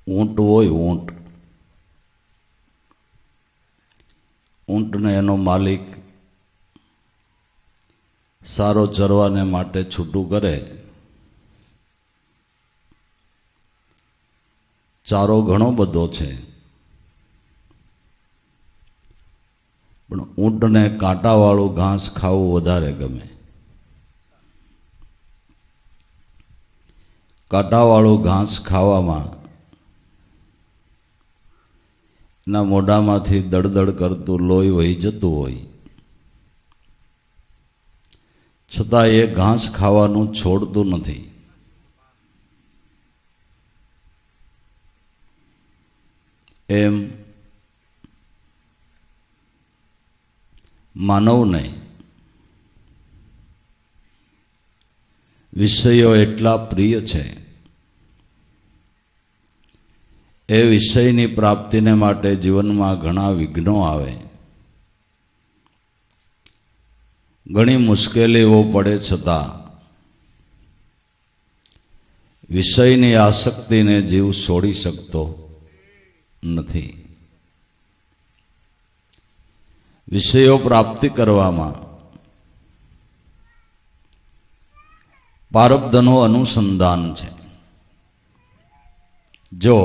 ઊંટ હોય ઊંટ, ઊંટને એનો માલિક સારો ચરવાને માટે છૂટું કરે, ચારો ઘણો બધો છે, પણ ઊંટને કાંટાવાળું ઘાસ ખાવું વધારે ગમે. કાંટાવાળું ઘાસ ખાવામાં એના મોઢામાંથી દળદળ કરતું લોહી વહી જતું હોય, છતાં એ ઘાસ ખાવાનું છોડતું નથી. એમ માનવને વિષયો એટલા પ્રિય છે, એ વિષયની પ્રાપ્તિને માટે જીવનમાં ઘણા વિઘ્નો આવે, ઘણી મુશ્કેલીઓ પડે, છતાં વિષયની આસક્તિને જીવ છોડી શકતો નથી. વિષયો પ્રાપ્તિ કરવામાં પારબ્ધનું અનુસંધાન છે. જો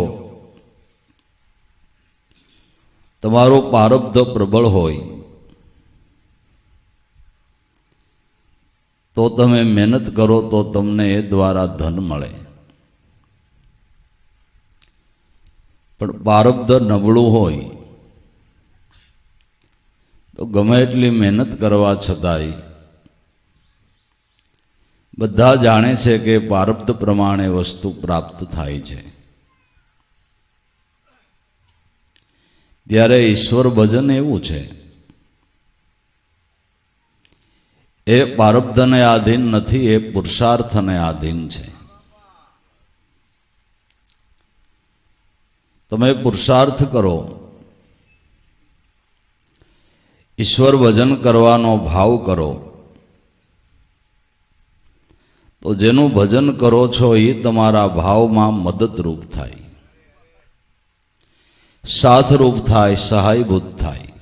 તમારું પારબ્ધ પ્રબળ હોય તો તમે મહેનત કરો તો તમને એ દ્વારા ધન મળે, પણ પારબ્ધ નબળું હોય તો ગમે એટલી મહેનત કરવા છતાંય બધા જાણે છે કે પારબ્ધ પ્રમાણે વસ્તુ પ્રાપ્ત થાય છે. ત્યારે ઈશ્વર ભજન એવું છે, એ પારબ્ધને આધીન નથી, એ પુરુષાર્થને આધીન છે. તમે પુરુષાર્થ કરો, ઈશ્વર ભજન કરવાનો ભાવ કરો, તો જેનું ભજન કરો છો એ તમારા ભાવમાં મદદરૂપ થાય, સાથરૂપ થાય, સહાયભૂત થાય.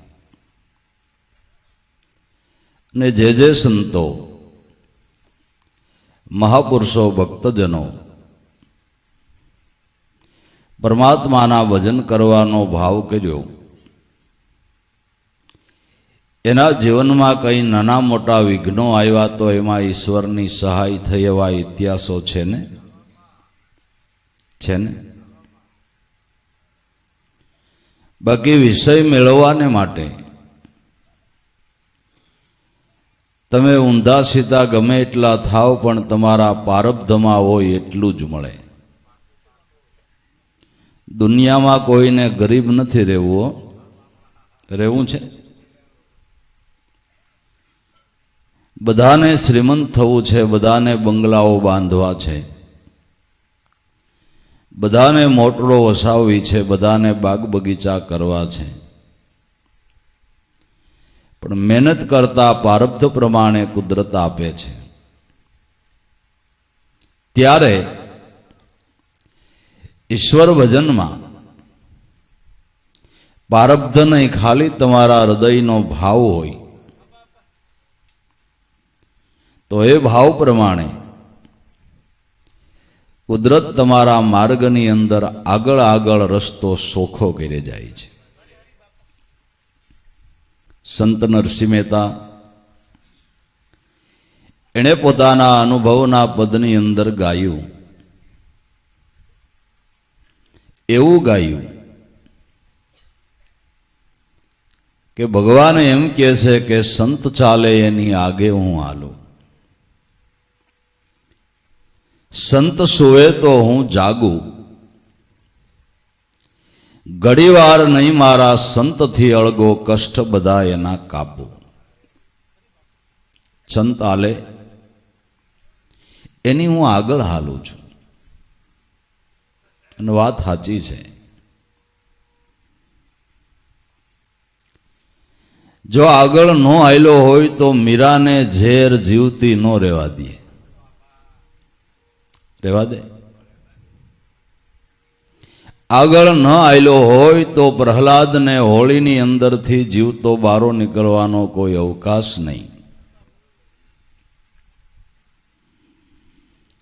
ને જે સંતો, મહાપુરુષો, ભક્તજનો પરમાત્માના ભજન કરવાનો ભાવ કર્યો, એના જીવનમાં કંઈ નાના મોટા વિઘ્નો આવ્યા તો એમાં ઈશ્વરની સહાય થઈ એવા ઇતિહાસો છે ને. બાકી વિષય મેળવવાને માટે તમે ઊંધા સીધા ગમે એટલા થાવ, પણ તમારા પારબ્ધમાં હોય એટલું જ મળે. દુનિયામાં કોઈને ગરીબ નથી રહેવું, રહેવું છે. બધાને શ્રીમંત થવું છે, બધાને બંગલાઓ બાંધવા છે, બધાને મોટરો વસાવવી છે, બધાને બાગ બગીચા કરવા છે, પણ મહેનત કરતા પારબ્ધ પ્રમાણે કુદરત આપે છે. ત્યારે ઈશ્વર ભજનમાં પારબ્ધ નહીં, ખાલી તમારા હૃદયનો ભાવ હોય તો એ ભાવ પ્રમાણે કુદરત તમારા માર્ગની અંદર આગળ આગળ રસ્તો સોખો કરી જાય છે. સંત નરસિંહ મહેતા એણે પોતાના અનુભવના પદની અંદર ગાયું, એવું ગાયું કે ભગવાન એમ કહે છે કે સંત ચાલે એની આગે હું હાલું, સંત સુવે તો હું જાગું, ઘડીવાર નહીં મારા સંતથી અળગો, કષ્ટ બધા એના કાબુ. સંત હાલે એની હું આગળ હાલું છું, અને વાત સાચી છે. જો આગળ ન હાલ્યો હોય તો મીરાને ઝેર જીવતી ન રહેવા દે, રહેવા દે. આગળ ન આવેલો હોય તો પ્રહલાદને હોળીની અંદરથી જીવતો બારો નીકળવાનો કોઈ અવકાશ નહીં.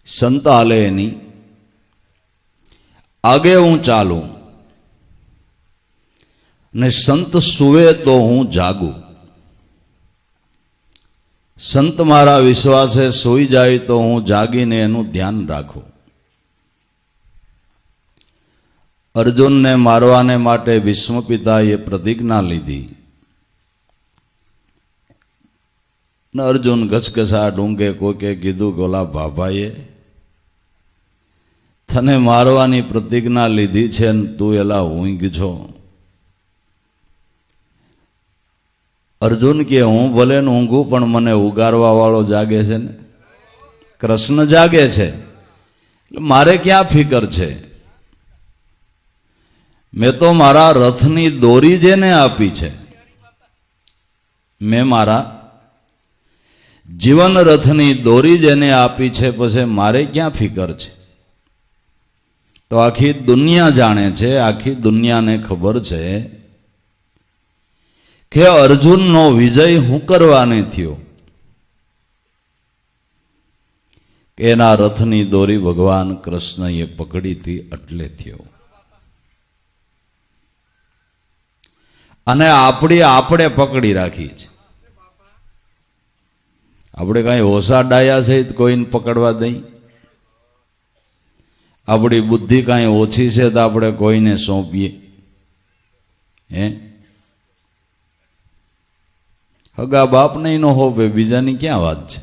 સંત હાલે એની આગે હું ચાલું ને સંત સુવે તો હું જાગું. સંત મારા વિશ્વાસે સૂઈ જાય તો હું જાગીને એનું ધ્યાન રાખું. અર્જુનને મારવાને માટે ભીષ્મ પિતાએ પ્રતિજ્ઞા લીધી ને અર્જુન ઘસઘસા ડુંગે કોકે કીધું કે ઓલા ભાભાએ તને મારવાની પ્રતિજ્ઞા લીધી છે ને તું એલા ઊંઘ છો. અર્જુન કે હું ભલે ને ઊંઘું પણ મને ઉગારવા વાળો જાગે છે ને, કૃષ્ણ જાગે છે, મારે ક્યાં ફિકર છે. મેં તો મારા રથની દોરી જેને આપી છે, મેં મારા જીવન રથની દોરી જેને આપી છે, પછી મારે ક્યાં ફિકર છે. તો આખી દુનિયા જાણે છે, આખી દુનિયાને ખબર છે કે અર્જુનનો વિજય હું કરવાને થયો, કે એના રથની દોરી ભગવાન કૃષ્ણએ પકડી હતી એટલે થયો. અને આપણે પકડી રાખી છે. આપણે કાંઈ હોસા ડાયા છે કોઈને પકડવા દઈ? આપણી બુદ્ધિ કાંઈ ઓછી છે તો આપણે કોઈને સોંપીએ? હે, હગા બાપ નહીં નો હોપે, બીજાની ક્યાં વાત છે?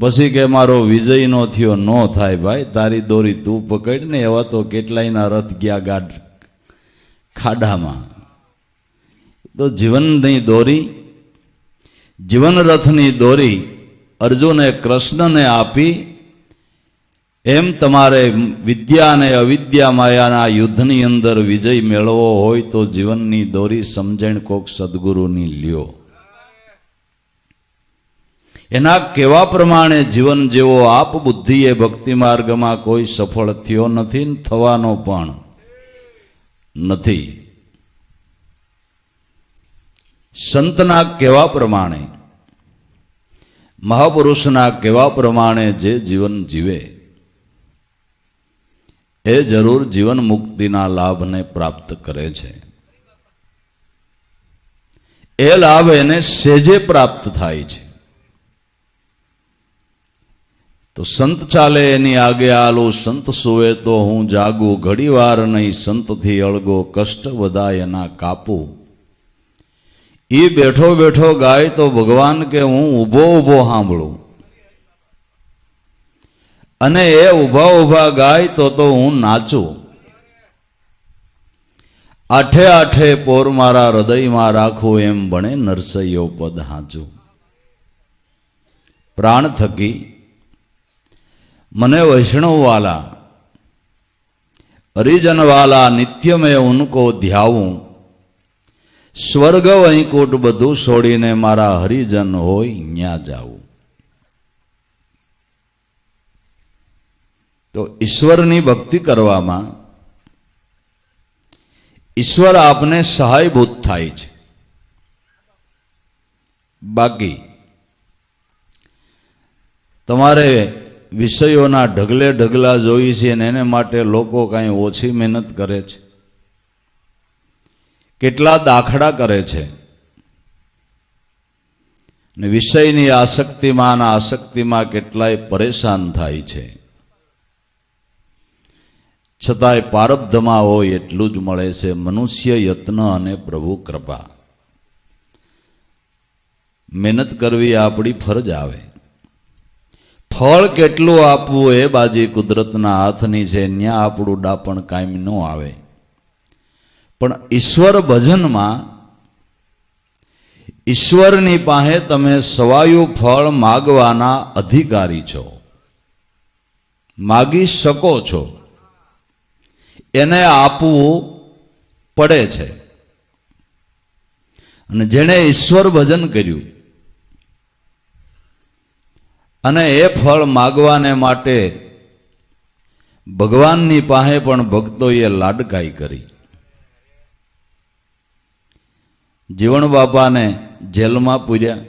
પછી કે મારો વિજય નો થયો, નો થાય ભાઈ, તારી દોરી તું પકડ ને. એવા તો કેટલાયના રથ ગયા ખાડામાં. તો જીવનની દોરી, જીવન રથની દોરી અર્જુને કૃષ્ણને આપી. એમ તમારે વિદ્યા અને અવિદ્યા માયાના યુદ્ધની અંદર વિજય મેળવવો હોય તો જીવનની દોરી સમજણ કોક સદગુરુની લ્યો. એના કહેવા પ્રમાણે જીવન જેવો આપ બુદ્ધિએ ભક્તિ માર્ગમાં કોઈ સફળ થયો નથી, થવાનો પણ નથી. સંતના કહેવા પ્રમાણે, મહાપુરુષના કહેવા પ્રમાણે જે જીવન જીવે એ જરૂર જીવન મુક્તિના લાભને પ્રાપ્ત કરે છે. એ લાભ એને સેજે પ્રાપ્ત થાય છે. તો સંત ચાલે એની આગે આલો, સંત સુવે તો હું જાગું. ઘડી વાર નહીં સંતથી અળગો, કષ્ટ વધાય એના કાપું. એ બેઠો બેઠો ગાય તો ભગવાન કે હું ઊભો ઊભો સાંભળું, અને એ ઊભા ઊભા ગાય તો હું નાચું. આઠે આઠે પોર મારા હૃદયમાં રાખું, એમ બને નરસૈયો પદ હાંચું. પ્રાણ થકી મને વૈષ્ણવ વાલા, હરિજન વાલા, નિત્ય મેં ઉनको ધ્યાવું. સ્વર્ગ વૈકુંઠ બધું છોડીને મારા હરિજન હોય ન્યા જાવું. તો ઈશ્વરની ભક્તિ કરવામાં ઈશ્વર આપને સહાયભૂત થાય છે. બાકી તમારે વિષયોના ઢગલે ઢગલા જોઈ છે અને એને માટે લોકો કાંઈ ઓછી મહેનત કરે છે, કેટલા દાખલા કરે છે, ને વિષયની આસક્તિમાં કેટલાય પરેશાન થાય છે. છતાંય પારબ્ધમાં હોય એટલું જ મળે છે. મનુષ્ય યત્ન અને પ્રભુ કૃપા. મહેનત કરવી આપણી ફરજ આવે. ફળ કેટલું આપવું એ બાજી કુદરતના હાથની છે, ત્યાં આપણું ડાપણ કાયમ ન આવે. પણ ઈશ્વર ભજનમાં ઈશ્વરની પાસે તમે સવાયું ફળ માગવાના અધિકારી છો, માગી શકો છો, એને આપવું પડે છે. અને જેણે ઈશ્વર ભજન કર્યું અને એ ફળ માગવાને માટે ભગવાનની પાસે પણ ભક્તોએ લાડકાઈ કરી. જીવણ બાપાને જેલમાં પૂર્યા.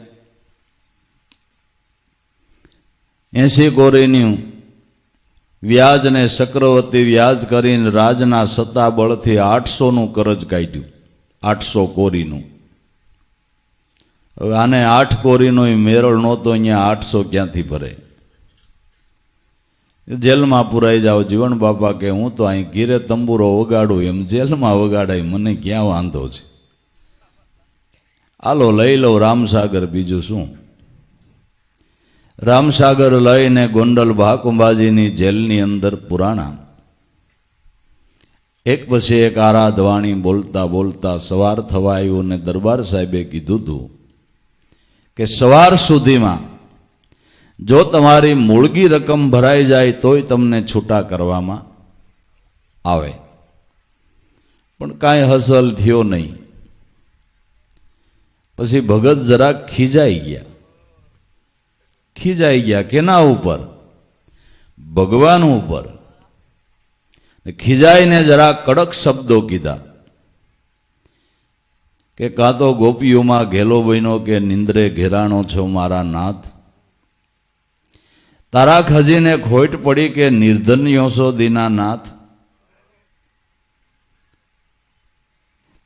80 કોરીનું વ્યાજ ને ચક્રવર્તી વ્યાજ કરીને રાજના સત્તા બળથી 800નું કરજ કાઢ્યું. 800 કોરીનું. હવે આને 8 કોરીનો મેરળ નહોતો, અહીંયા 800 ક્યાંથી ભરે? જેલમાં પુરાઈ જાઓ. જીવણ બાપા કે હું તો અહીં ઘીરે તંબુરો વગાડું એમ જેલમાં વગાડાય, મને ક્યાં વાંધો છે? હાલો લઈ લો રામસાગર, બીજું શું. રામસાગર લઈને ગોંડલ ભાકુંબાજીની જેલની અંદર પુરાણા. એક પછી એક આરાધવાણી બોલતા બોલતા સવાર થવા આવ્યું ને દરબાર સાહેબે કીધું હતું કે સવાર સુધીમાં જો તમારી મૂળગી રકમ ભરાઈ જાય તોય તમને છૂટા કરવામાં આવે. પણ કાંઈ હસલ થયો નહીં. પછી ભગત જરાક ખીજાઈ ગયા. કેના ઉપર? ભગવાન ઉપર. ખીજાઈને જરા કડક શબ્દો કીધા કે કાં તો ગોપીઓમાં ઘેલો બન્યો કે નિંદ્રે ઘેરાણો છો મારા નાથ. તારા ખજીને ખોટ પડી કે નિર્ધન્યો છો દીનાનાથ.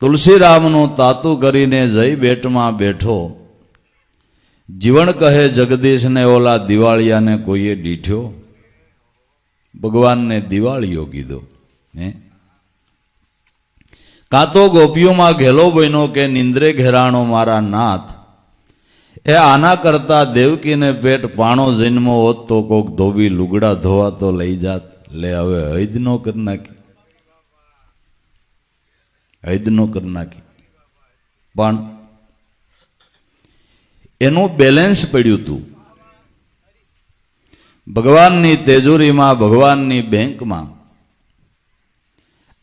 તુલસીરામનું તાતું કરીને જઈ બેટમાં બેઠો. જીવણ કહે જગદીશને ઓલા દિવાળિયાને કોઈએ દીઠ્યો. ભગવાનને દિવાળીઓ કીધો. કાં તો ગોપીઓમાં ઘેલો બન્યો કે નિંદ્રે ઘેરાણો મારા નાથ. એ આના કરતા દેવકીને પેટ પાણો જન્મો હોત તો કોક ધોબી લુગડા ધોવા તો લઈ જાત. લે હવે હૈદ નો કરી નાખી. પણ એનું બેલેન્સ પડ્યું હતું. ભગવાનની તેજોરીમાં, ભગવાનની બેંકમાં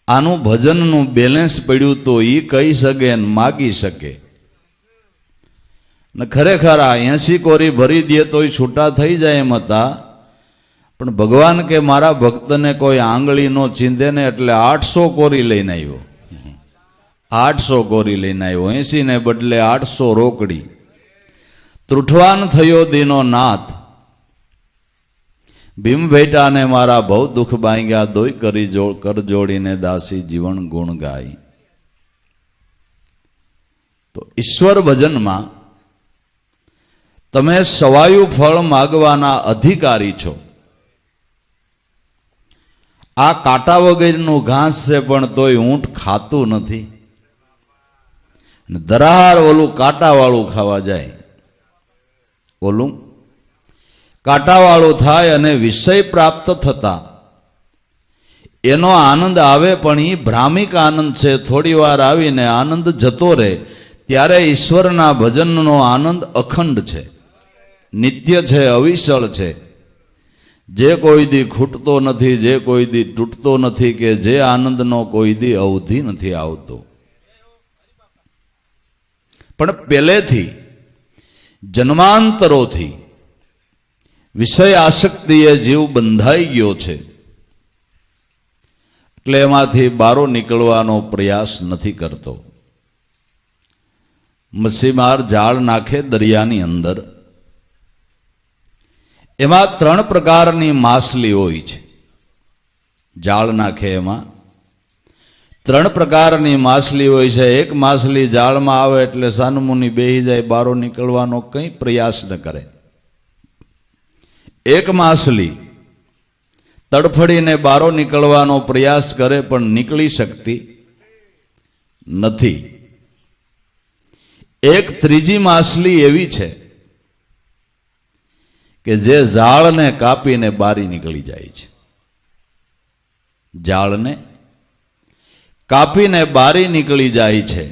આનું ભજનનું બેલેન્સ પડ્યું તો એ કહી શકે ને માગી શકે. ને ખરેખર આ 80 કોરી ભરી દે તો છૂટા થઈ જાય એમ હતા. પણ ભગવાન કે મારા ભક્તને કોઈ આંગળી નો ચીંધે ને એટલે 800 કોરી લઈને આવ્યો. 800 કોરી લઈને આવ્યો. 80 ને બદલે 800 રોકડી. ત્રુઠવાન થયો દીનો નાથ. ભીમ ભેટાને મારા બહુ દુઃખ બાંગ્યા દોઈ કરી કર જોડીને દાસી જીવન ગુણ ગાય. તો ઈશ્વર ભજનમાં તમે સવાયુ ફળ માગવાના અધિકારી છો. આ કાંટા વગરનું ઘાસ છે પણ તોય ઊંટ ખાતું નથી. દરાર ઓલું કાંટાવાળું ખાવા જાય. ઓલું કાંટાવાળું થાય અને વિષય પ્રાપ્ત થતા એનો આનંદ આવે, પણ એ ભ્રામિક આનંદ છે. થોડી વાર આવીને આનંદ જતો રહે. ત્યારે ઈશ્વરના ભજનનો આનંદ અખંડ છે, નિત્ય છે, અવિચળ છે. જે કોઈ દી ખૂટતો નથી, જે કોઈ દી તૂટતો નથી, કે જે આનંદનો કોઈ દી અવધિ નથી આવતો. પણ પહેલેથી જન્માંતરોથી વિષય આસક્તિએ જીવ બંધાઈ ગયો છે. એટલે એમાંથી બારો નીકળવાનો પ્રયાસ નથી કરતો. મચ્છીમાર જાળ નાખે દરિયાની અંદર, એમાં 3 પ્રકારની માછલી હોય છે. જાળ નાખે એમાં 3 પ્રકારની માછલી હોય છે. એક માછલી જાળમાં આવે એટલે સાનુમુની બેહી જાય, બારો નીકળવાનો કંઈ પ્રયાસ ન કરે. એક માછલી તડફડીને બારો નીકળવાનો પ્રયાસ કરે પણ નીકળી શકતી નથી. એક ત્રીજી માછલી એવી છે કે જે જાળને કાપીને બારી નીકળી જાય છે. જાળને કાપીને બારી નીકળી જાય છે.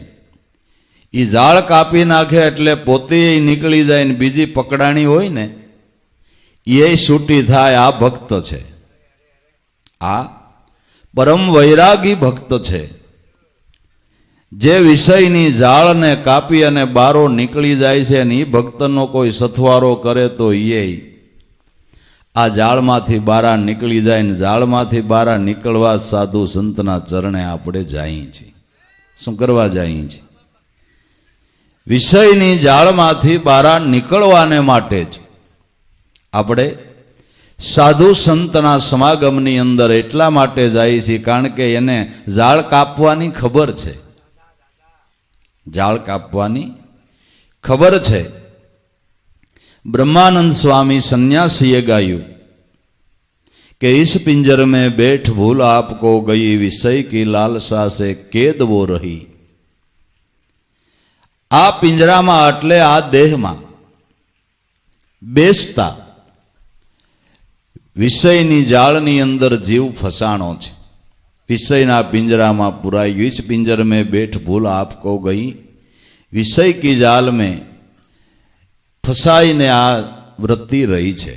એ જાળ કાપી નાખે એટલે પોતે નીકળી જાય ને બીજી પકડાણી હોય ને એ છૂટી થાય. આ ભક્ત છે, આ પરમ વૈરાગી ભક્ત છે. જે વિષયની જાળને કાપી અને બારો નીકળી જાય છે ને એ ભક્તનો કોઈ સથવારો કરે તો એ આ જાળમાંથી બારા નીકળી જાય ને જાળમાંથી બારા નીકળવા સાધુ સંતના ચરણે આપણે જઈએ છીએ. શું કરવા જઈએ છીએ? વિષયની જાળમાંથી બારા નીકળવાને માટે જ આપણે સાધુ સંતના સમાગમની અંદર એટલા માટે જાય છે કારણ કે એને જાળ કાપવાની ખબર છે. જાળ કાપવાની ખબર છે. ब्रह्मानंद स्वामी सन्यासीए गायु कि इस पिंजर में बैठ भूल आपको गई विषय की लालसा से कैद वो रही. आ पिंजरा में એટલે આ દેહમાં બેસતા વિષયની જાળની અંદર જીવ ફસાણો છે. વિષયના પિંજરામાં પુરાઈ. इस पिंजर में बैठ भूल आपको गई विषय की जाल में फसाई ने आ वृत्ति रही है.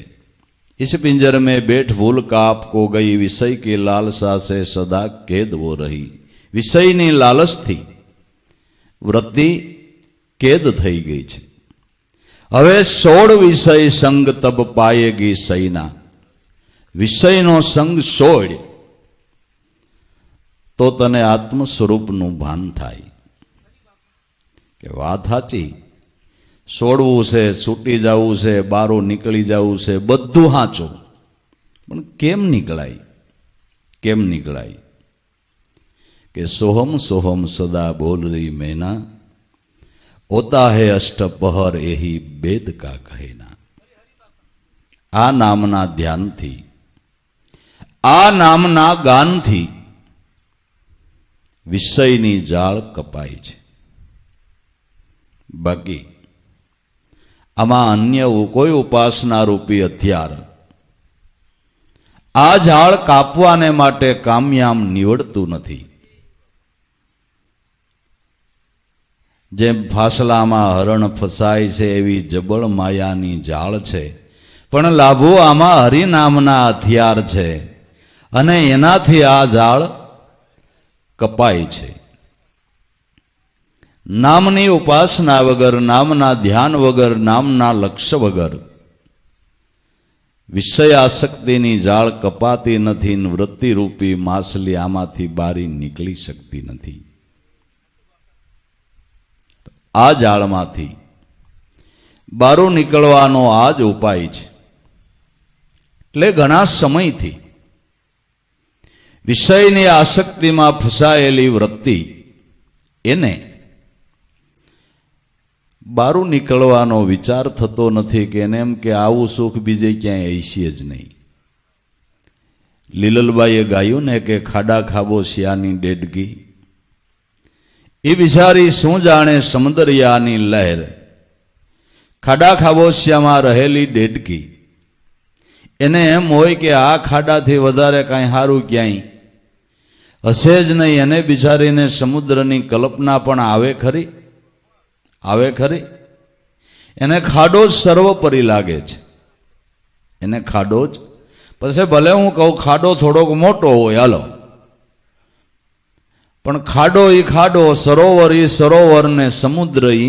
इस पिंजर में बैठ भूल का आपको गई विषय की लालसा से सदा कैद वो रही. विषयની લાલચથી વૃત્તિ कैद થઈ ગઈ છે. હવે 16 વિષય સંગ તબ પાયેગી સૈના. વિષયનો સંગ છોડ તો તને આત્મ સ્વરૂપનું ભાન થાય. કે વાત સાચી, છોડવું છે, છૂટી જવું છે, બારું નીકળી જવું છે, બધું સાચું, પણ કેમ નીકળાય? કેમ નીકળાય? કે સોહમ સોહમ સદા બોલ રહી मैना होता है अष्टपहर यही वेद का कहना. આ નામના ધ્યાનથી, આ નામના ગાનથી વિષયની જાળ કપાય છે. બાકી આમાં અન્ય કોઈ ઉપાસના રૂપી હથિયાર આ ઝાડ કાપવાને માટે કામયામ નીવડતું નથી. જેમ ફાસલામાં હરણ ફસાય છે એવી જબળ માયાની જાળ છે, પણ લાભો આમાં હરિનામના હથિયાર છે અને એનાથી આ ઝાડ કપાય છે. નામની ઉપાસના વગર, નામના ધ્યાન વગર, નામના લક્ષ્ય વગર વિષય આસક્તિની જાળ કપાતી નથી. વૃત્તિરૂપી માછલી આમાંથી બારી નીકળી શકતી નથી. આ જાળમાંથી બારું નીકળવાનો આ જ ઉપાય છે. એટલે ઘણા સમયથી વિષયની આસક્તિમાં ફસાયેલી વૃત્તિ એને બારું નીકળવાનો વિચાર થતો નથી કે એને એમ કે આવું સુખ બીજે ક્યાંય હૈસીએ જ નહીં. લીલલબાઈએ ગાયું ને કે ખાડા ખાબોશિયાની ડેડગી એ બિચારી શું જાણે સમુદરિયાની લહેર. ખાડા ખાબોશિયામાં રહેલી ડેડકી એને એમ હોય કે આ ખાડાથી વધારે કાંઈ સારું ક્યાંય હશે જ નહીં. એને બિચારીને સમુદ્રની કલ્પના પણ આવે ખરી? આવે ખરી? એને ખાડો જ સર્વોપરી લાગે છે. એને ખાડો જ. પછી ભલે હું કહું ખાડો થોડોક મોટો હોય, હાલો, પણ ખાડો એ ખાડો, સરોવર એ સરોવર ને સમુદ્ર એ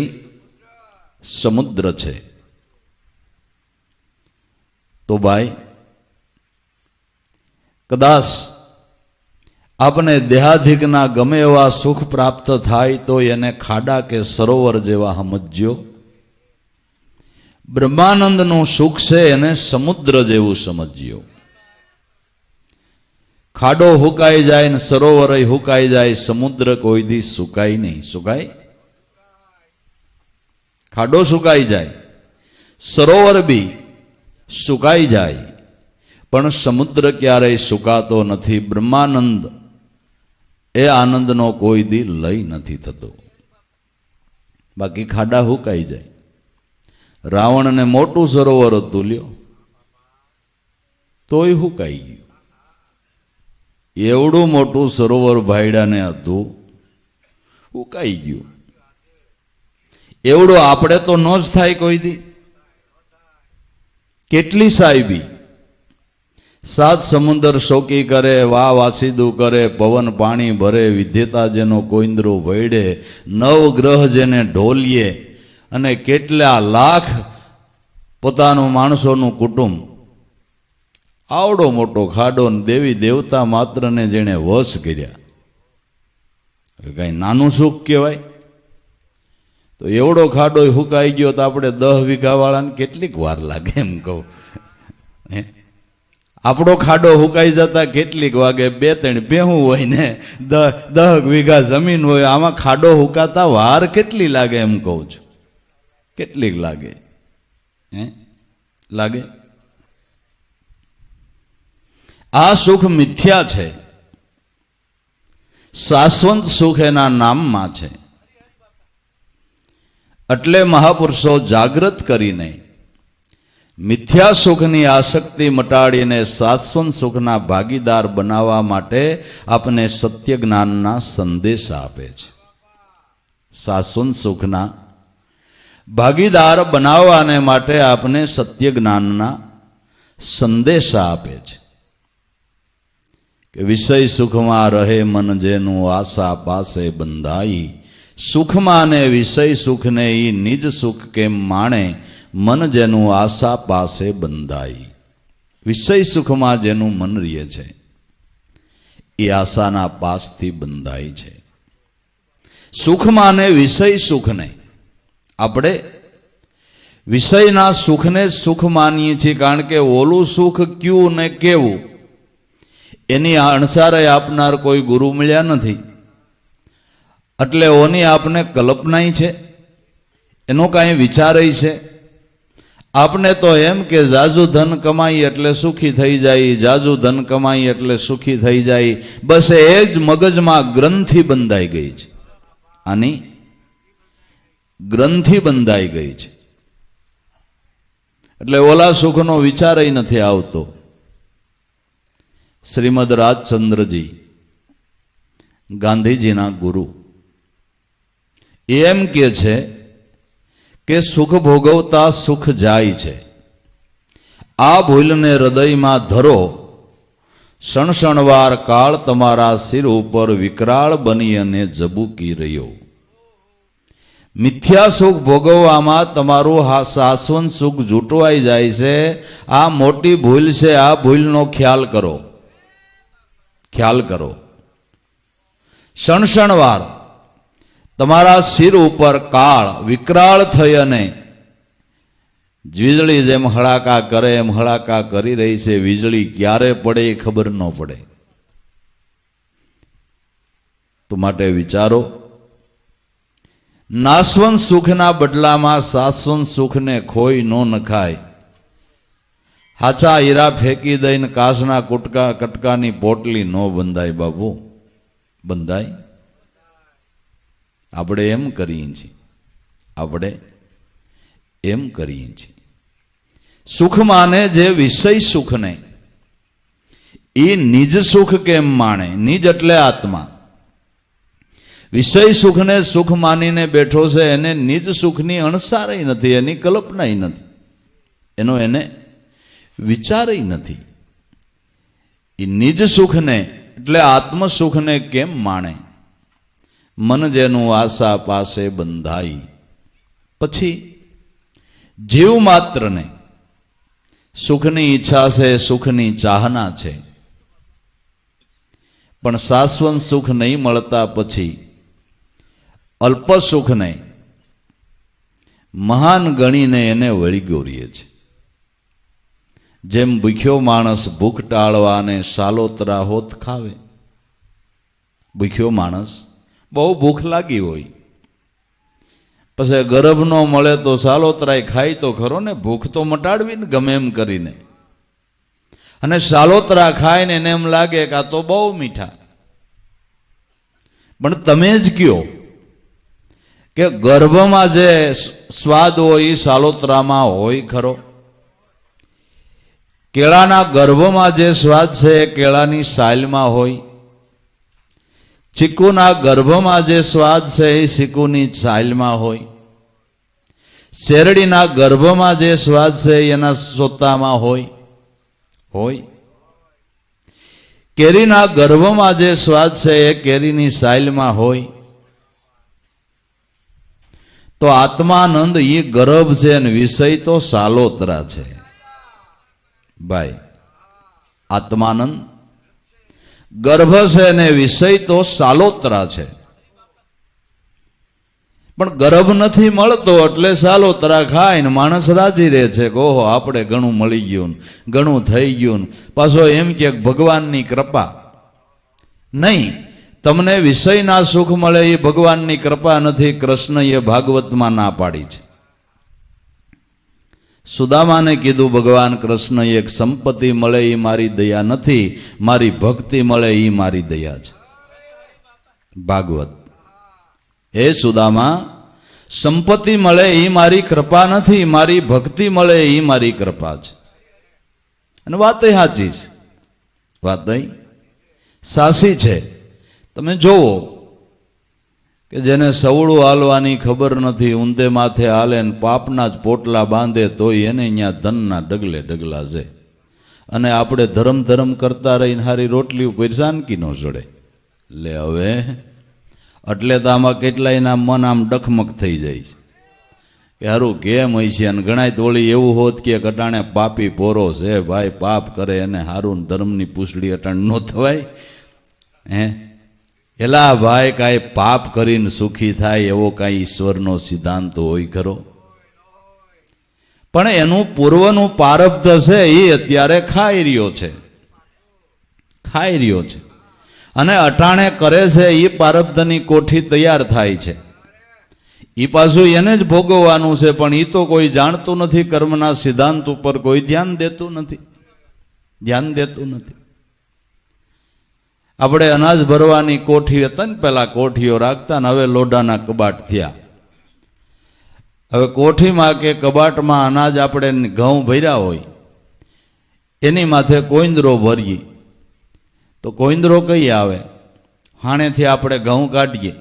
સમુદ્ર છે. તો ભાઈ કદાચ આપને દેહાધિકના ગમે એવા સુખ પ્રાપ્ત થાય તો એને ખાડા કે સરોવર જેવા સમજ્યો. બ્રહ્માનંદનું સુખ છે એને સમુદ્ર જેવું સમજ્યો. ખાડો હુકાઈ જાય ને સરોવર હુકાઈ જાય, સમુદ્ર કોઈ દી સુકાય નહીં. સુકાય? ખાડો સુકાઈ જાય, સરોવર બી સુકાઈ જાય, પણ સમુદ્ર ક્યારેય સુકાતો નથી. બ્રહ્માનંદ એ આનંદનો કોઈ દી લય નથી થતો. બાકી ખાડા હુકાઈ જાય. રાવણને મોટું સરોવર હતું લ્યો, તોય હુકાઈ ગયું. એવડું મોટું સરોવર ભાઈડાને હતું, હુકાઈ ગયું. એવડું આપણે તો ન જ થાય કોઈ દી. કેટલી સાહેબી સાત સમુદર શોકી કરે, વાહ વાસીદું કરે, પવન પાણી ભરે, વિધેતા જેનો કોઈન્દ્રો વૈડે, નવ ગ્રહ જેને ઢોલીએ, અને કેટલા લાખ પોતાનું માણસોનું કુટુંબ આવડો મોટો ખાડો ને દેવી દેવતા માત્રને જેણે વશ કર્યા, કઈ નાનું સુખ કહેવાય? તો એવડો ખાડો હુકાઈ ગયો તો આપણે 10 વીઘા વાળાને કેટલીક વાર લાગે એમ કહું. આપણો ખાડો હુકાઈ જતા કેટલીક વાગે 2-3 ભેહું હોય ને 10 વીઘા જમીન હોય, આમાં ખાડો હુકાતા વાર કેટલી લાગે એમ કહું છું. કેટલીક લાગે? લાગે? આ સુખ મિથ્યા છે, શાશ્વત સુખ એના નામમાં છે. એટલે મહાપુરુષો જાગૃત કરીને મિથ્યા સુખની આસક્તિ મટાડીને શાશ્વત સુખના ભાગીદાર બનાવવા માટે આપને સત્ય જ્ઞાનના સંદેશ આપે છે. શાશ્વત સુખના ભાગીદાર બનાવવાને માટે આપને સત્ય જ્ઞાનના સંદેશ આપે છે કે વિષય સુખમાં રહે મન જેનું આશા પાસે બંધાઈ, સુખમાં ને વિષય સુખને ઈ નિજ સુખ કેમ માણે, મન જેનું આશા પાસે બંધાઈ. વિષય સુખમાં જેનું મન રહે છે એ આશાના પાસથી બંધાય છે. સુખમાં ને વિષય સુખને આપણે વિષયના સુખને સુખ માનીએ છીએ, કારણ કે ઓલું સુખ ક્યું ને કેવું એની અણસારે આપનાર કોઈ ગુરુ મળ્યા નથી. એટલે ઓની આપને કલ્પનાય છે, એનો કાંઈ વિચારય છે. આપને તો એમ કે જાજુ ધન કમાઈ એટલે સુખી થઈ જાય, જાજુ ધન કમાઈ એટલે સુખી થઈ જાય, બસ એ જ મગજમાં ગ્રંથિ બંધાઈ ગઈ છે. આની ગ્રંથિ બંધાઈ ગઈ છે. એટલે ઓલા સુખનો વિચારય નથી આવતો. શ્રીમદ રાજચંદ્રજી ગાંધીજીના ગુરુ એમ કે છે કે સુખ ભોગવતા સુખ જાય છે, આ ભૂલને હૃદયમાં ધરો, ક્ષણક્ષણવાર કાળ તમારા શિર ઉપર વિકરાળ બની અને જબૂકી રહ્યો. મિથ્યા સુખ ભોગવવામાં તમારું શાશ્વત સુખ જૂટવાઈ જાય છે. આ મોટી ભૂલ છે, આ ભૂલનો ખ્યાલ કરો, ખ્યાલ કરો. ક્ષણક્ષણવાર તમારા શિર ઉપર કાળ વિકરાળ થઈ અને વીજળી જેમ હળાકા કરે એમ હળાકા કરી રહી છે. વીજળી ક્યારે પડે એ ખબર ન પડે. તો માટે વિચારો, નાશવંત સુખના બદલામાં શાશ્વત સુખને ખોઈ ન નખાય. હાચા હીરા ફેંકી દઈને કાચના કટકાની પોટલી ન બંધાય બાબુ, બંધાય? આપણે એમ કરીએ છીએ, આપણે એમ કરીએ છીએ. સુખ માને જે વિષય સુખને એ નિજ સુખ કેમ માણે? નિજ એટલે આત્મા. વિષય સુખને સુખ માનીને બેઠો છે, એને નિજ સુખની અણસારય નથી, એની કલ્પનાય નથી, એનો એને વિચારય નથી. એ નિજ સુખને એટલે આત્મ સુખને કેમ માણે? મન જેનું આશા પાસે બંધાઈ. પછી જીવ માત્રને સુખની ઈચ્છા છે, સુખની ચાહના છે, પણ શાશ્વત સુખ નહીં મળતા પછી અલ્પ સુખને મહાન ગણીને એને વળગ્યો રહે છે. જેમ ભૂખ્યો માણસ ભૂખ ટાળવાને સાલોતરા હોત ખાવે. ભૂખ્યો માણસ બહુ ભૂખ લાગી હોય, પછી ગરબ ન મળે તો સાલોતરાય ખાય તો ખરો ને, ભૂખ તો મટાડવી ને ગમે એમ કરીને. અને સાલોતરા ખાય ને એને એમ લાગે કે આ તો બહુ મીઠા. પણ તમે જ કયો કે ગર્ભમાં જે સ્વાદ હોય એ સાલોતરામાં હોય ખરો? કેળાના ગર્ભમાં જે સ્વાદ છે એ કેળાની સાલમાં હોય. ચીકુના ગર્ભમાં જે સ્વાદ છે એ ચીકુની સાલમાં હોય. શેરડીના ગર્ભમાં જે સ્વાદ છે એના સોતામાં હોય. કેરીના ગર્ભમાં જે સ્વાદ છે એ કેરીની સાલમાં હોય. તો આત્માનંદ એ ગર્ભ છે અને વિષય તો સાલોતરા છે ભાઈ. આત્માનંદ. ગર્ભ છે ને વિષય તો સાલોત્રા છે, પણ ગર્ભ નથી મળતો એટલે સાલોતરા ખાઈને માણસ રાજી રહે છે કે ઓહો આપણે ઘણું મળી ગયું, ઘણું થઈ ગયું. પાછો એમ કે ભગવાનની કૃપા. નહીં, તમને વિષયના સુખ મળે એ ભગવાનની કૃપા નથી. કૃષ્ણએ ભાગવતમાં ના પાડી છે. સુદામાને કીધું ભગવાન કૃષ્ણએ એક સંપત્તિ મળે એ મારી દયા નથી, મારી ભક્તિ મળે એ મારી દયા છે. ભાગવત. એ સુદામા, સંપત્તિ મળે એ મારી કૃપા નથી, મારી ભક્તિ મળે એ મારી કૃપા છે. અને વાત સાચી છે, વાત સાચી છે. તમે જોવો કે જેને સવળું હાલવાની ખબર નથી, ઊંધે માથે હાલે ને પાપના જ પોટલા બાંધે તોય એને અહીંયા ધનના ડગલે ડગલા છે. અને આપણે ધર્મ ધર્મ કરતા રહીને હારી રોટલી ઉપર શાનકી ન ચડે. લે હવે એટલે તો આમાં કેટલાયના મન આમ ડખમક થઈ જાય છે કે હારું કેમ હોય છે. અને ઘણાય તોળી એવું હોત કે અટાણે પાપી પોરો છે ભાઈ, પાપ કરે એને હારું ધર્મની પૂછડી અટાણ ન થવાય. હે એલા ભાઈ, કાંઈ પાપ કરીને સુખી થાય એવો કાંઈ ઈશ્વરનો સિદ્ધાંત હોય ખરો? પણ એનું પૂર્વનું પારબ્ધ છે એ અત્યારે ખાઈ રહ્યો છે, ખાઈ રહ્યો છે. અને અટાણે કરે છે એ પારબ્ધની કોઠી તૈયાર થાય છે, એ પાછું એને જ ભોગવવાનું છે. પણ એ તો કોઈ જાણતું નથી, કર્મના સિદ્ધાંત ઉપર કોઈ ધ્યાન દેતું નથી, ધ્યાન દેતું નથી. આપણે અનાજ ભરવાની કોઠી હતા ને, પેલા કોઠીઓ રાખતા ને, હવે લોઢાના કબાટ થયા. હવે કોઠીમાં કે કબાટમાં અનાજ આપણે ઘઉં ભર્યા હોય એની માથે કોઈંદરો ભરીએ તો કોઈંદરો કઈ આવે? હાણેથી આપણે ઘઉં કાઢીએ,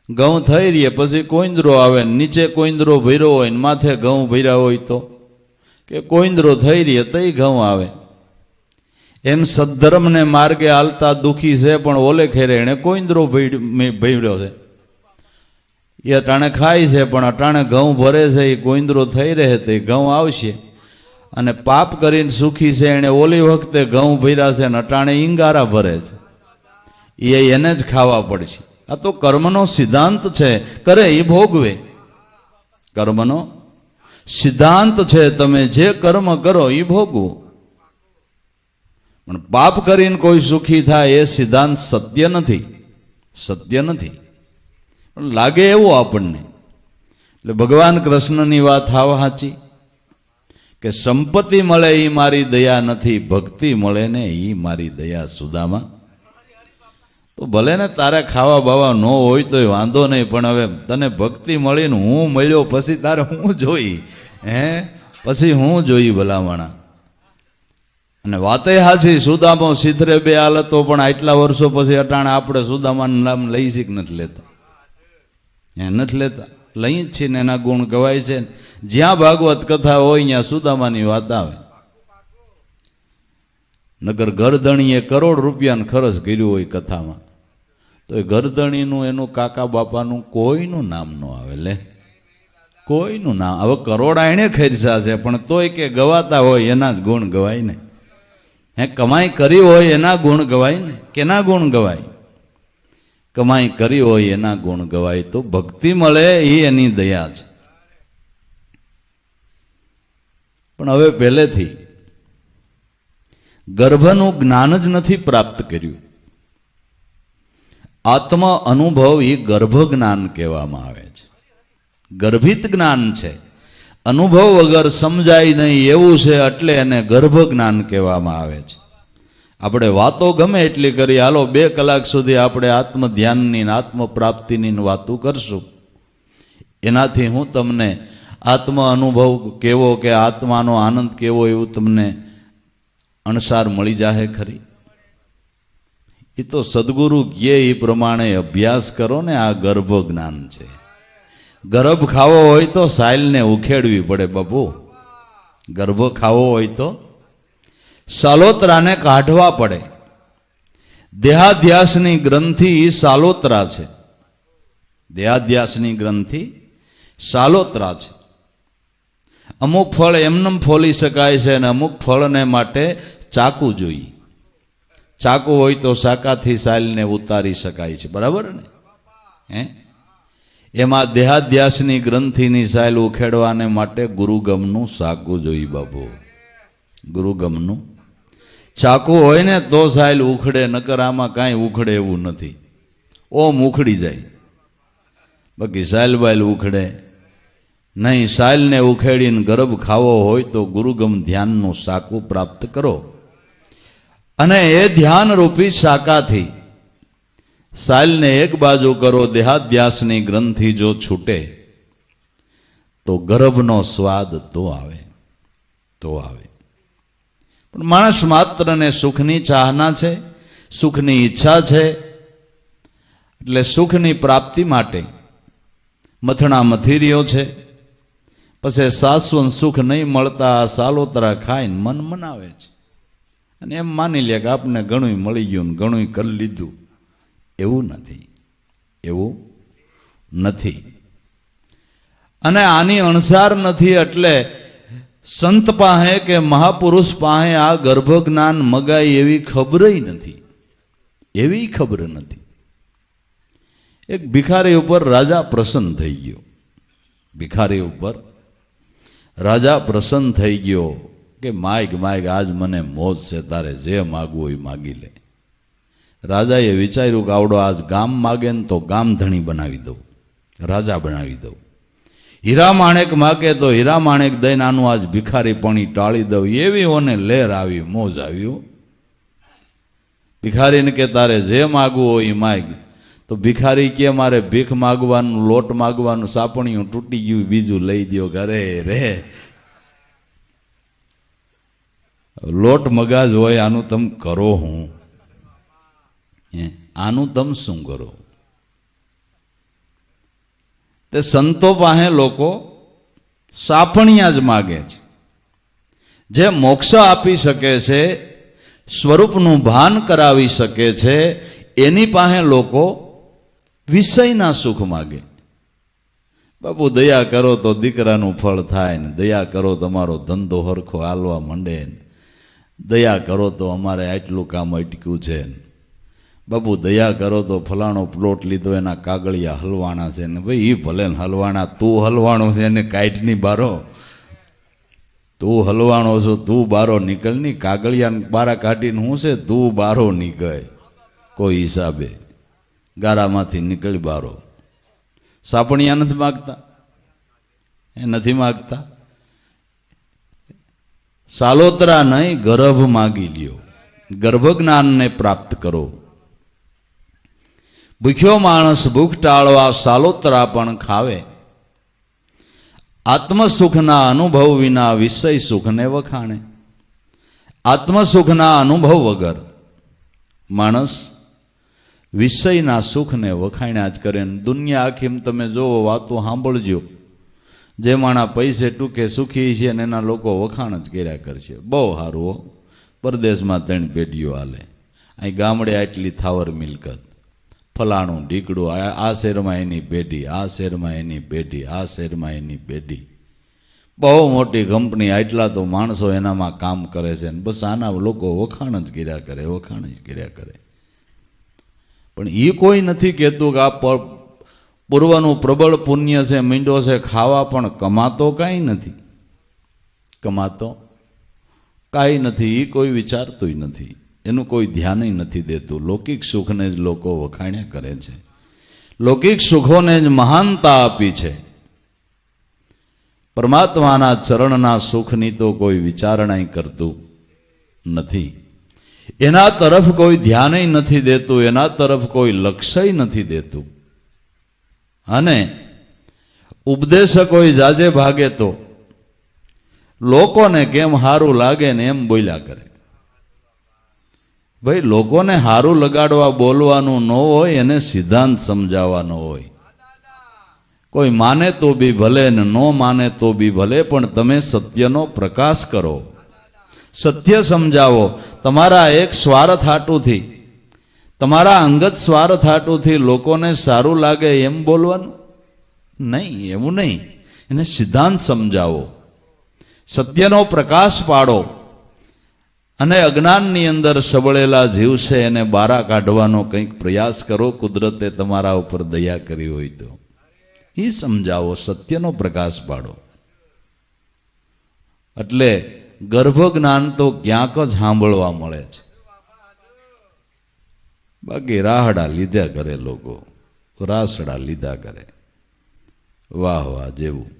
ઘઉં થઈ રહીએ, પછી કોઈંદરો આવે. નીચે કોઈંદરો ભર્યો હોય ને માથે ઘઉં ભર્યા હોય તો કે કોઈંદરો થઈ રહીએ તો ઘઉં આવે. એમ સદ્ધર્મને માર્ગે હાલતા દુઃખી છે, પણ ઓલે ખેરે એણે કોઈંદરો ભર્યો છે. એ અટાણે ખાય છે, પણ અટાણે ઘઉં ભરે છે, એ કોઈંદરો થઈ રહે તો ઘઉં આવશે. અને પાપ કરીને સુખી છે, એણે ઓલી વખતે ઘઉં ભર્યા છે ને અટાણે ઈંગારા ભરે છે, એ એને જ ખાવા પડશે. આ તો કર્મનો સિદ્ધાંત છે, કરે એ ભોગવે. કર્મનો સિદ્ધાંત છે, તમે જે કર્મ કરો એ ભોગવો. પણ પાપ કરીને કોઈ સુખી થાય એ સિદ્ધાંત સત્ય નથી, સત્ય નથી. પણ લાગે એવું આપણને. એટલે ભગવાન કૃષ્ણની વાત હાવ સાચી કે સંપત્તિ મળે એ મારી દયા નથી, ભક્તિ મળે ને એ મારી દયા. સુદામા, તો ભલે ને તારે ખાવા બાવા ન હોય તોય વાંધો નહીં, પણ હવે તને ભક્તિ મળીને હું મળ્યો પછી તારે હું જોઈ? પછી હું જોઈ ભલામણા? અને વાતે હાચી, સુદામો સિથરે બે હાલતો, પણ આટલા વર્ષો પછી અટાણે આપણે સુદામાનું નામ લઈ શીખ નથી લેતા. નથી લેતા, લઈ જ છીએ ને એના ગુણ ગવાય છે. જ્યાં ભાગવત કથા હોય ત્યાં સુદામાની વાત આવે. નગર ગરધણીએ કરોડ રૂપિયાનું ખર્ચ કર્યું હોય કથામાં, તો એ ગરધણીનું એનું કાકા બાપાનું કોઈનું નામ ન આવે. લે, કોઈનું નામ. હવે કરોડા એણે ખર્ચા છે, પણ તોય કે ગવાતા હોય એના જ ગુણ ગવાય ને. કમાઈ કરી હોય એના ગુણ ગવાય ને. કેના ગુણ ગવાય? કમાઈ કરી હોય એના ગુણ ગવાય. તો ભક્તિ મળે એ એની દયા છે. પણ હવે પહેલેથી ગર્ભનું જ્ઞાન જ નથી પ્રાપ્ત કર્યું. આત્મ અનુભવ એ ગર્ભ જ્ઞાન કહેવામાં આવે છે. ગર્ભિત જ્ઞાન છે, અનુભવ વગર સમજાય નહીં એવું છે, એટલે એને ગર્ભ જ્ઞાન કહેવામાં આવે છે. આપણે વાતો ગમે એટલી કરી, હાલો 2 કલાક સુધી આપણે આત્મ ધ્યાનની આત્મ પ્રાપ્તિની વાતો કરશું. એનાથી હું તમને આત્મ અનુભવ કેવો કે આત્માનો આનંદ કેવો એવું તમને અણસાર મળી જાહે ખરી? એ તો સદગુરુ કહે એ પ્રમાણે અભ્યાસ કરો ને. આ ગર્ભ જ્ઞાન છે. ગર્ભ ખાવો હોય તો સાયલને ઉખેડવી પડે બાપુ. ગર્ભ ખાવો હોય તો સાલોતરાને કાઢવા પડે. દેહાધ્યાસની ગ્રંથિ એ સાલોતરા છે. દેહાધ્યાસની ગ્રંથિ સાલોતરા છે. અમુક ફળ એમનેમ ફોલી શકાય છે, અને અમુક ફળને માટે ચાકુ જોઈએ. ચાકુ હોય તો શાકાથી સાલને ઉતારી શકાય છે, બરાબર ને? એમાં દેહાધ્યાસની ગ્રંથિની સાલ ઉખેડવાને માટે ગુરુગમનું સાકું જોઈ બાબુ. ગુરુગમનું ચાકુ હોય ને તો સાલ ઉખડે, નકર આમાં કાંઈ ઉખડે એવું નથી. ઓમ ઉખડી જાય, બાકી સાલ બાલ ઉખડે નહીં. સાલને ઉખેડીને ગર્ભ ખાવો હોય તો ગુરુગમ ધ્યાનનું સાકું પ્રાપ્ત કરો, અને એ ધ્યાન રૂપી શાકાથી સાલને એક બાજુ કરો. દેહાધ્યાસની ગ્રંથિ જો છૂટે તો ગર્ભનો સ્વાદ તો આવે. પણ માણસ માત્રને સુખની ચાહના છે, સુખની ઈચ્છા છે, એટલે સુખની પ્રાપ્તિ માટે મથણા મથી રહ્યો છે. પછી શાશ્વત સુખ નહીં મળતા આ સાલોતરા ખાઈને મન મનાવે છે, અને એમ માની લે કે આપને ઘણું મળી ગયું ને ઘણું કરી લીધું. એવું નથી. અને આની અણસાર નથી. એટલે સંત પાસે કે મહાપુરુષ પાસે આ ગર્ભજ્ઞાન મગાય એવી ખબર નથી. એક ભિખારી ઉપર રાજા પ્રસન્ન થઈ ગયો. કે માગ આજ મને મોજ છે, તારે જે માગવું હોય માગી લે. રાજાએ વિચાર્યું કે આવડો આજ ગામ માગે ને તો ગામધણી બનાવી દઉં, રાજા બનાવી દઉં. હીરા માણેક માગે તો હીરા માણેક દઈને આનું આજ ભિખારી પણ ટાળી દઉં. એવી ઓને લહેર આવી, મોજ આવ્યું. ભિખારીને કે તારે જે માગવું હોય એ માગ. તો ભિખારી કે મારે ભીખ માગવાનું, લોટ માગવાનું સાપણિયું તૂટી ગયું, બીજું લઈ દો. ઘરે રે લોટ મગાજ હોય, આનું તમે કરો હું? આનું તમે શું કરો? તે સંતો પાસે લોકો સાપણિયા જ માગે છે. જે મોક્ષ આપી શકે છે, સ્વરૂપનું ભાન કરાવી શકે છે, એની પાસે લોકો વિષયના સુખ માગે. બાપુ દયા કરો તો દીકરાનું ફળ થાય ને, દયા કરો તમારો ધંધો હરખો હાલવા માંડે ને, દયા કરો તો અમારે આટલું કામ અટક્યું છે ને, બાપુ દયા કરો તો ફલાણો પ્લોટ લીધો એના કાગળિયા હલવાણા છે ને. ભાઈ એ ભલે હલવાણા, તું હલવાણો છે એને કાઢની બારો. તું હલવાણો છો, તું બારો નીકળ ની. કાગળિયા બારા કાઢીને હું છે, તું બારો નીકળ કોઈ હિસાબે. ગારામાંથી નીકળી બારો. સાપણિયા નથી માગતા, સાલોતરા નહીં, ગર્ભ માગી લ્યો. ગર્ભજ્ઞાનને પ્રાપ્ત કરો. ભૂખ્યો માણસ ભૂખ ટાળવા સાલોતરા પણ ખાવે. આત્મસુખના અનુભવ વિના વિષય સુખને વખાણે. આત્મસુખના અનુભવ વગર માણસ વિષયના સુખને વખાણ્યા જ કરે. દુનિયા આખીમ તમે જોવો, વાતો સાંભળજો. જે માણા પૈસે ટૂંકે સુખી છે ને એના લોકો વખાણ જ કર્યા કરશે. બહુ સારું, પરદેશમાં 3 પેઢીઓ હાલે, અહીં ગામડે આટલી થાવર મિલકત, ફલાણું ઢીકડું, આ શહેરમાં એની પેઢી, આ શહેરમાં એની પેઢી, આ શહેરમાં એની પેઢી. બહુ મોટી કંપની, આટલા તો માણસો એનામાં કામ કરે છે ને બસ આના લોકો વખાણ જ કર્યા કરે. પણ એ કોઈ નથી કહેતું કે આ પૂર્વનું પ્રબળ પુણ્ય છે, મીંડો છે ખાવા, પણ કમાતો કાંઈ નથી. એ કોઈ વિચારતું નથી, એનું કોઈ ધ્યાન નથી દેતું. લૌકિક સુખને જ લોકો વખાણ્યા કરે છે, લૌકિક સુખોને જ મહાનતા આપી છે. પરમાત્માના ચરણના સુખની તો કોઈ વિચારણા કરતું નથી. એના તરફ કોઈ ધ્યાન નથી દેતું, એના તરફ કોઈ લક્ષ્ય નથી દેતું. અને ઉપદેશકોય જાજે ભાગે તો લોકોને કેમ સારું લાગે ને એમ બોલ્યા કરે. ભાઈ લોકોને સારું લગાડવા બોલવાનું ન હોય, એને સિદ્ધાંત સમજાવવાનો હોય. કોઈ માને તો બી ભલે ને ન માને તો બી ભલે, પણ તમે સત્યનો પ્રકાશ કરો, સત્ય સમજાવો. તમારા એક સ્વાર્થ હાટુથી, તમારા અંગત સ્વાર્થ હાટુથી લોકોને સારું લાગે એમ બોલવાનું નહીં, એવું નહીં. એને સિદ્ધાંત સમજાવો, સત્યનો પ્રકાશ પાડો, અને અજ્ઞાનની અંદર સબળેલા જીવ છે એને બારા કાઢવાનો કંઈક પ્રયાસ કરો. કુદરતે તમારા ઉપર દયા કરી હોય તો એ સમજાવો, સત્યનો પ્રકાશ પાડો. એટલે ગર્ભ જ્ઞાન તો ક્યાંક જ સાંભળવા મળે છે, બાકી રાહડા લીધા કરે લોકો, રાસડા લીધા કરે. વાહ વાહ જેવું.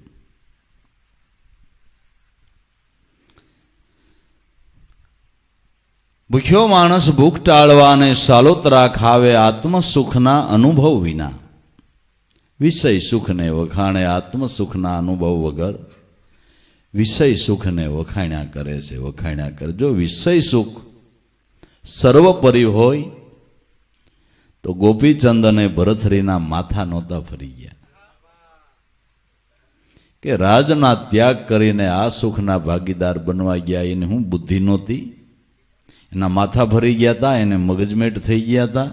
ભૂખ્યો માણસ ભૂખ ટાળવા અને સાલોતરા ખાવે આત્મસુખના અનુભવ વિના. વિષય સુખને વખાણે આત્મસુખના અનુભવ વગર વિષય સુખને વખાણ્યા કરે છે, વખાણ્યા કરે. જો વિષય સુખ સર્વોપરી હોય તો ગોપીચંદ અને ભરથરીના માથા નહોતા ફરી ગયા કે રાજના ત્યાગ કરીને આ સુખના ભાગીદાર બનવા ગયા. એને હું બુદ્ધિ નહોતી, એના માથા ભરી ગયા હતા, એને મગજમેટ થઈ ગયા હતા.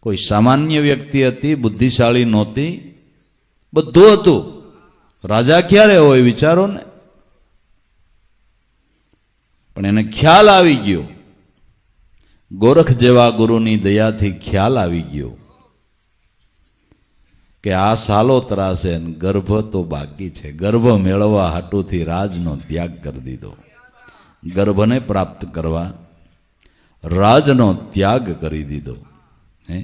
કોઈ સામાન્ય વ્યક્તિ હતી, બુદ્ધિશાળી નહોતી, બધું હતું. રાજા ક્યારે હોય વિચારો ને. પણ એને ખ્યાલ આવી ગયો, ગોરખ જેવા ગુરુની દયાથી ખ્યાલ આવી ગયો કે આ સાલોતરા છે, ગર્ભ તો બાકી છે. ગર્ભ મેળવવા હાટુથી રાજનો ત્યાગ કરી દીધો. ગર્ભને પ્રાપ્ત કરવા રાજનો ત્યાગ કરી દીધો. હે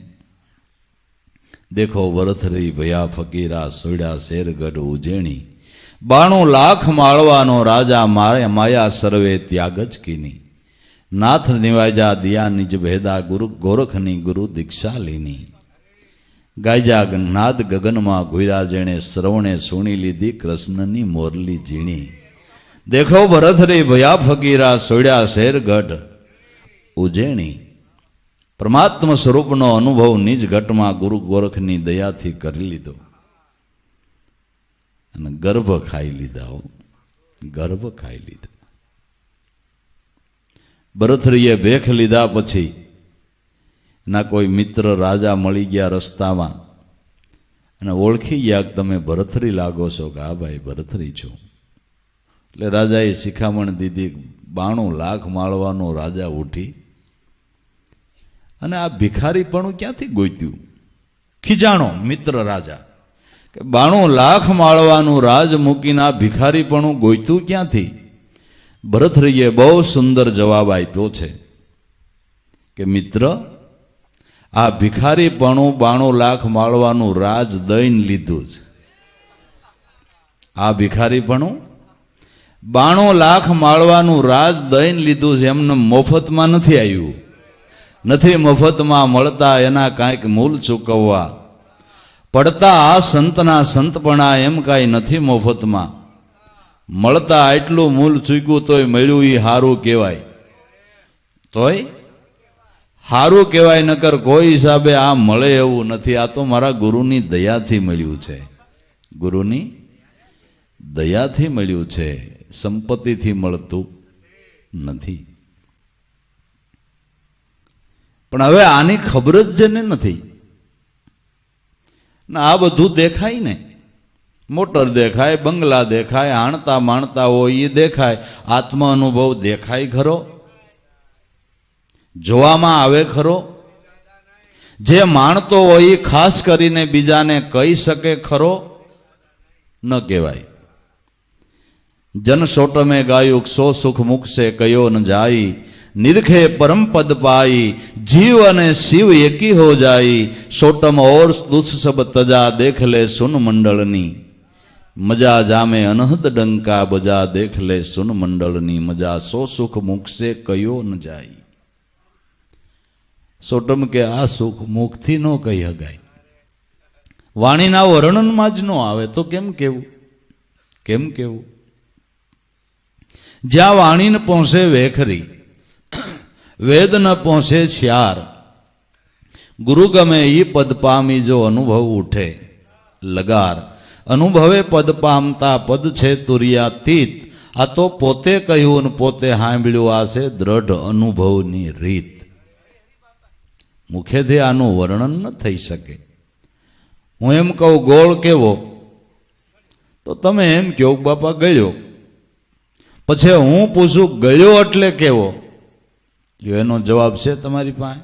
દેખો વરથરી ભયા ફકીરા સોડ્યા શેરગઢ ઉજેણી. 92 લાખ માળવાનો રાજા માયા સર્વે ત્યાગ જ કીની. નાથ નિવાજા દિયા નિજ ભેદા ગુરુ ગોરખની ગુરુ દીક્ષા લીની. ગાયજા નાદ ગગનમાં ઘુર્યા જેણે શ્રવણે સુણી લીધી કૃષ્ણની મોરલી ઝીણી. દેખો ભરથરી ભયા ફકીરા સોડ્યા શેરગઢ ઉજેણી. પરમાત્મા સ્વરૂપનો અનુભવ નિજ ઘટમાં ગુરુ ગોરખની દયાથી કરી લીધો અને ગર્ભ ખાઈ લીધા. ગર્ભ ખાઈ લીધા. ભરથરીએ ભેખ લીધા પછી ના કોઈ મિત્ર રાજા મળી ગયા રસ્તામાં અને ઓળખી ગયા કે તમે ભરથરી લાગો છો. કે હા ભાઈ ભરથરી છો. એટલે રાજાએ શિખામણ દીધી. 92 લાખ માળવાનો રાજા ઉઠી અને આ ભિખારીપણું ક્યાંથી ગોત્યું? ખીજાણો મિત્ર રાજા કે 92 લાખ માળવાનું રાજ મૂકીને આ ભિખારીપણું ગોત્યું ક્યાંથી? ભરથરીએ બહુ સુંદર જવાબ આપ્યો છે કે મિત્ર, આ ભિખારીપણું 92 લાખ માળવાનું રાજ દઈને લીધું છે. આ ભિખારીપણું 92 લાખ માળવાનું રાજ દઈને લીધું છે. એમને મફતમાં નથી આવ્યું, નથી મફતમાં મળતા. એના કાંઈક મૂલ ચૂકવવા પડતા. આ સંતના સંતપણા એમ કાંઈ નથી મફતમાં મળતા. એટલું મૂલ ચૂક્યું તોય મળ્યું એ સારું કહેવાય, તોય સારું કહેવાય. નકર કોઈ હિસાબે આ મળે એવું નથી. આ તો મારા ગુરુની દયાથી મળ્યું છે, ગુરુની દયાથી મળ્યું છે, સંપત્તિથી મળતું નથી. પણ હવે આની ખબર જ જેને નથી ને આ બધું દેખાય ને, મોટર દેખાય, બંગલા દેખાય, હાણતા માણતા હોય એ દેખાય. આત્મ અનુભવ દેખાય ખરો? જોવામાં આવે ખરો? જે માણતો હોય એ ખાસ કરીને બીજાને કહી શકે ખરો? ન કહેવાય. જન સોટમે ગાયુક સો સુખ મુકશે કયો ન જાય. નિરખે પરમ પદ પાઈ જીવ અને શિવ એકી હો જાય. સોટમ ઓર દુસ સબ તજા દેખ લે સુન મંડળની. મજા જામે અનહદ ડંકા બજા દેખ લે સુન મંડળની. મજા સો સુખ મુકશે કયો ન જાય. સોટમ કે આ સુખ મુખથી ન કહી હગાય, વાણીના વર્ણનમાં જ ન આવે તો કેમ કેવું? કેમ કેવું? જ્યાં વાણીને પહોંચે વેખરી, વેદ ન પહોંચે શ્યાર. ગુરુ ગમે ઈ પદ પામી જો અનુભવ ઉઠે લગાર. અનુભવે પદ પામતા પદ છે તુર્યાતીત. આ તો પોતે કહ્યું ને પોતે સાંભળ્યું. આ છે દ્રઢ અનુભવની રીત. મુખેથી આનું વર્ણન ન થઈ શકે. હું એમ કહું ગોળ કેવો તો તમે એમ કહો બાપા ગયો. પછી હું પૂછું ગળ્યો એટલે કેવો? એનો જવાબ છે તમારી પાસે?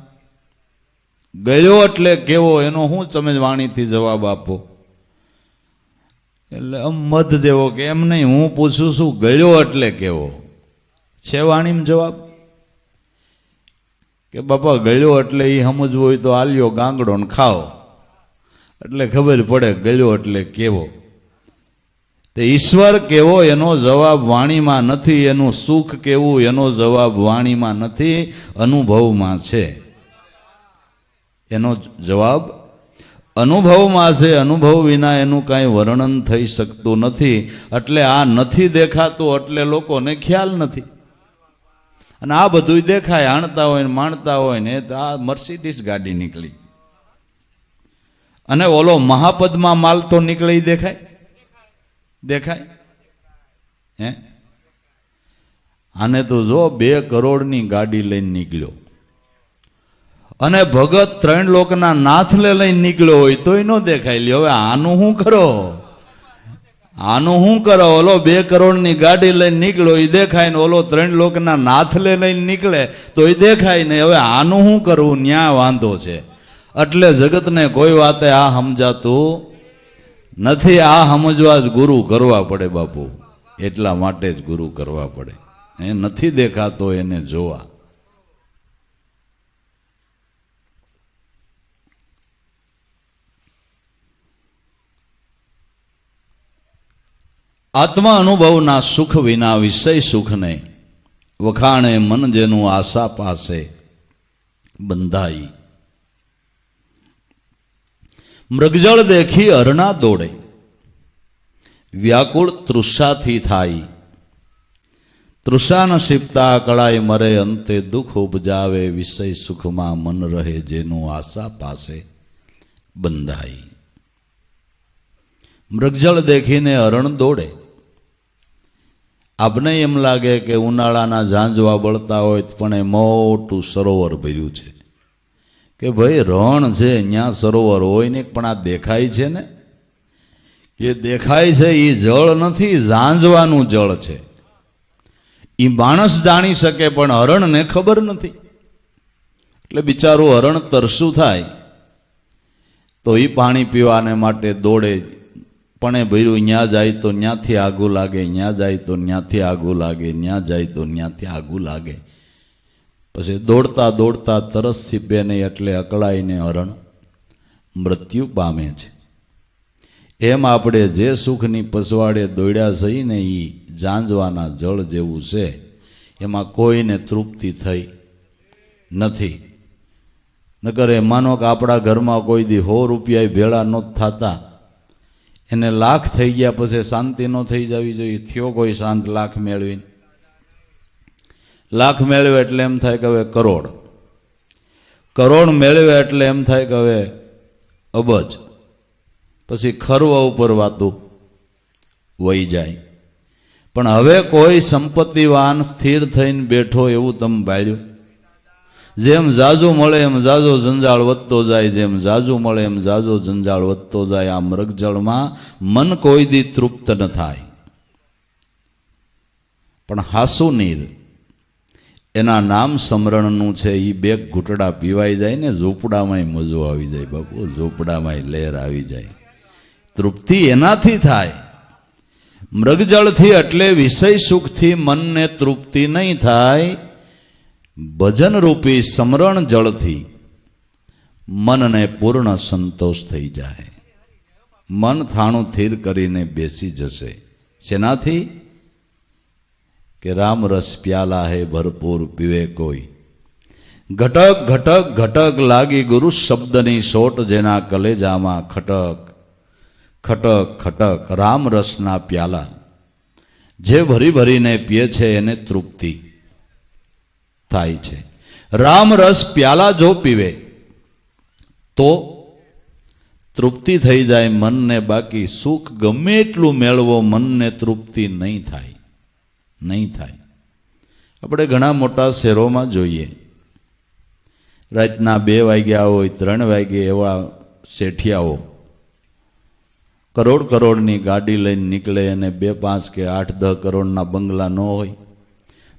ગળ્યો એટલે કેવો એનો હું તમે વાણીથી જવાબ આપો? એટલે મધ જેવો કે એમ નહીં, હું પૂછું છું ગળ્યો એટલે કેવો છે વાણીમાં જવાબ? કે બાપા ગળ્યો એટલે એ સમજવું હોય તો આલ્યો ગાંગડો ને ખાઓ એટલે ખબર પડે ગળ્યો એટલે કેવો. તે ઈશ્વર કેવો એનો જવાબ વાણીમાં નથી, એનું સુખ કેવું એનો જવાબ વાણીમાં નથી, અનુભવમાં છે. એનો જવાબ અનુભવમાં છે. અનુભવ વિના એનું કાંઈ વર્ણન થઈ શકતું નથી. એટલે આ નથી દેખાતું એટલે લોકોને ખ્યાલ નથી. અને આ બધું દેખાય, આણતા હોય ને માણતા હોય ને. આ મર્સિડીઝ ગાડી નીકળી અને ઓલો મહાપદમાં માલ તો નીકળી દેખાય? દેખાય હે? આને તો જો 2 કરોડની ગાડી લઈને નીકળ્યો અને ભગત 3 લોકના નાથલે લઈને નીકળ્યો હોય તોય ન દેખાય. લ્યો હવે આનું શું કરો? આનું શું કરો? ઓલો 2 કરોડની ગાડી લઈને નીકળ્યો એ દેખાય ને ઓલો 3 લોકના નાથલે લઈને નીકળે તો એ દેખાય ને. હવે આનું શું કરવું? ન્યા વાંધો છે. એટલે જગતને કોઈ વાતે આ સમજાતું નથી. આ સમજવા જ ગુરુ કરવા પડે બાપુ. એટલા માટે જ ગુરુ કરવા પડે. એ નથી દેખાતો એને જોવા. આત્મા અનુભવના સુખ વિના વિષય સુખને વખાણે મન જેનું આશા પાસે બંધાઈ. મૃગજળ દેખી અરણા દોડે, વ્યાકુળ તૃષાથી થાય. તૃષાન શિપતા કળાય મરે, અંતે દુઃખ ઉપજાવે. વિષય સુખમાં મન રહે જેનું આશા પાસે બંધાઈ. મૃગજળ દેખીને અરણ દોડે. આપને એમ લાગે કે ઉનાળાના ઝાંઝવા બળતા હોય પણ એ મોટું સરોવર ભર્યું છે. કે ભાઈ રણ છે ત્યાં સરોવર હોય ને, પણ આ દેખાય છે ને, એ દેખાય છે એ જળ નથી, ઝાંઝવાનું જળ છે. એ માણસ જાણી શકે પણ હરણને ખબર નથી. એટલે બિચારું હરણ તરસું થાય તો એ પાણી પીવાને માટે દોડે. પણ એ ભર્યું ન્યા જાય તો ન્યાથી આગું લાગે, ન્યા જાય તો ન્યાથી આગું લાગે, ન્યા જાય તો ન્યાથી આગું લાગે. પછી દોડતા દોડતા તરસ છીપે નહીં એટલે અકળાઈને હરણ મૃત્યુ પામે છે. એમ આપણે જે સુખની પસવાડે દોડ્યા છીએ ને એ ઝાંઝવાના જળ જેવું છે. એમાં કોઈને તૃપ્તિ થઈ નથી. નકર એ માનો કે આપણા ઘરમાં કોઈ દી 100 રૂપિયા ભેળા નહોતા થતા, એને લાખ થઈ ગયા પછી શાંતિ ન થઈ જવી જોઈએ? થયો કોઈ શાંત લાખ મેળવીને? લાખ મેળવે એટલે એમ થાય કે હવે કરોડ, કરોડ મેળવે એટલે એમ થાય કે હવે અબજ. પછી ખરવા ઉપર વાતું વહી જાય. પણ હવે કોઈ સંપત્તિવાન સ્થિર થઈને બેઠો એવું તમે ભાળ્યું? જેમ જાજુ મળે એમ જાજો જંજાળ વધતો જાય, જેમ જાજુ મળે એમ જાજો જંજાળ વધતો જાય. આ મૃગજળમાં મન કોઈ દી તૃપ્ત ન થાય. પણ હાસુ નીર એના નામ સ્મરણનું છે. એ 2 ઘૂંટડા પીવાઈ જાય ને ઝૂંપડામાંય મજો આવી જાય બાપુ, ઝૂંપડામાંય લહેર આવી જાય. તૃપ્તિ એનાથી થાય, મૃગજળથી. એટલે વિષય સુખથી મનને તૃપ્તિ નહીં થાય. ભજન રૂપી સમરણ જળથી મનને પૂર્ણ સંતોષ થઈ જાય. મન થાણું થીર કરીને બેસી જશે. શેનાથી? કે રામ રસ પ્યાલા હે ભરપૂર પીવે કોઈ. ઘટક ઘટક ઘટક લાગી ગુરુ શબ્દની સોટ, જેના કલેજામાં ખટક ખટક ખટક. રામ રસના પ્યાલા જે ભરી ભરીને પીએ છે એને તૃપ્તિ થાય છે. રામ રસ પ્યાલા જો પીવે તો તૃપ્તિ થઈ જાય મનને. બાકી સુખ ગમે એટલું મેળવો મનને તૃપ્તિ નહીં થાય, નહીં થાય. આપણે ઘણા મોટા શહેરોમાં જોઈએ, રાતના 2 વાગ્યા હોય 3 વાગે એવા શેઠિયાઓ કરોડ કરોડની ગાડી લઈને નીકળે અને 2, 5 કે 8, 10 કરોડના બંગલા ન હોય,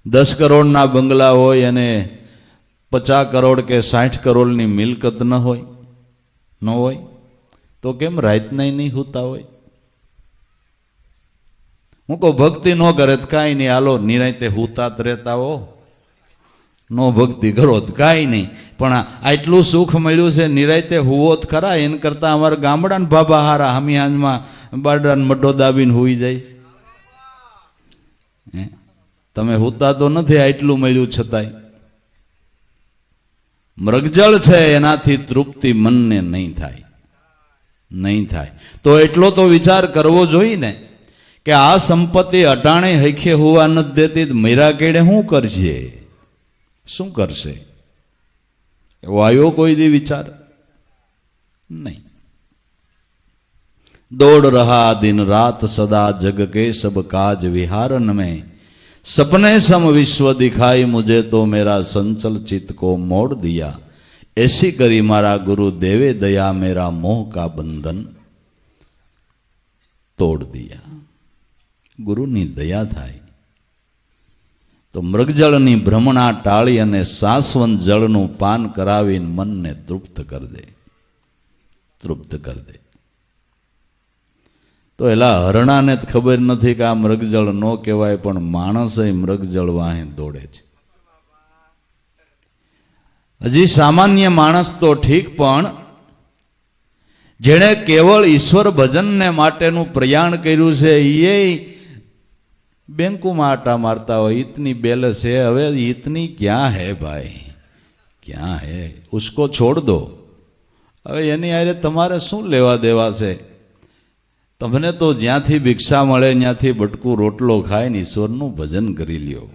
10 કરોડના બંગલા હોય અને 50 કરોડ કે 60 કરોડની મિલકત ન હોય તો કેમ રાતના નહીં હોતા હોય? હું કહું ભક્તિ ન કરે તો કાંઈ નહીં, હાલો નિરાંતે હુતા જ રહેતા હો, નો ભક્તિ કરો તો કાંઈ નહીં, પણ આટલું સુખ મળ્યું છે નિરાંતે હુવો જ ખરા. એને કરતાં અમારા ગામડાના બાબા હારા હમી હાંજમાં બારડાને મઢો દાબીને હુઈ જાય. તમે હુતા તો નથી આટલું મળ્યું છતાંય. મૃગજળ છે એનાથી તૃપ્તિ મનને નહીં થાય. તો એટલો તો વિચાર કરવો જોઈએ ને કે આ સંપત્તિ અટાણે હૈખે હોવા નથી દેતી, મૈરા કેડે શું કરશે? એવો આવ્યો કોઈ દી વિચાર નહીં. दौड़ रहा दिन रात सदा जग के सब काज विहारन में, सपने सम विश्व दिखाई मुझे तो मेरा संचल चित्त को मोड़ दिया, ऐसी करी मारा गुरु देवे दया मेरा मोह का बंधन तोड़ दिया. गुरुनी दया थाय तो मृगजળની ભ્રમણા ટાળી અને શાશ્વત જળનું પાન કરાવીને મનને તૃપ્ત કર દે. તો એલા હરણાને જ ખબર નથી કે આ મૃગજળ ન કહેવાય, પણ માણસે મૃગજળ વાહે દોડે છે. હજી સામાન્ય માણસ તો ઠીક, પણ જેણે કેવળ ઈશ્વર ભજનને માટેનું પ્રયાણ કર્યું છે એ બેંકમાં આટા મારતા હોય, ઇતની બેલેન્સ है, હવે ઇતની ક્યાં હે ભાઈ, ક્યાં હે, ઉસકો છોડ દો. હવે એની હારે તમારે શું લેવા દેવા છે? તમને તો જ્યાંથી ભિક્ષા મળે ત્યાંથી બટકું રોટલો ખાઈને ઈશ્વરનું ભજન કરી લ્યો.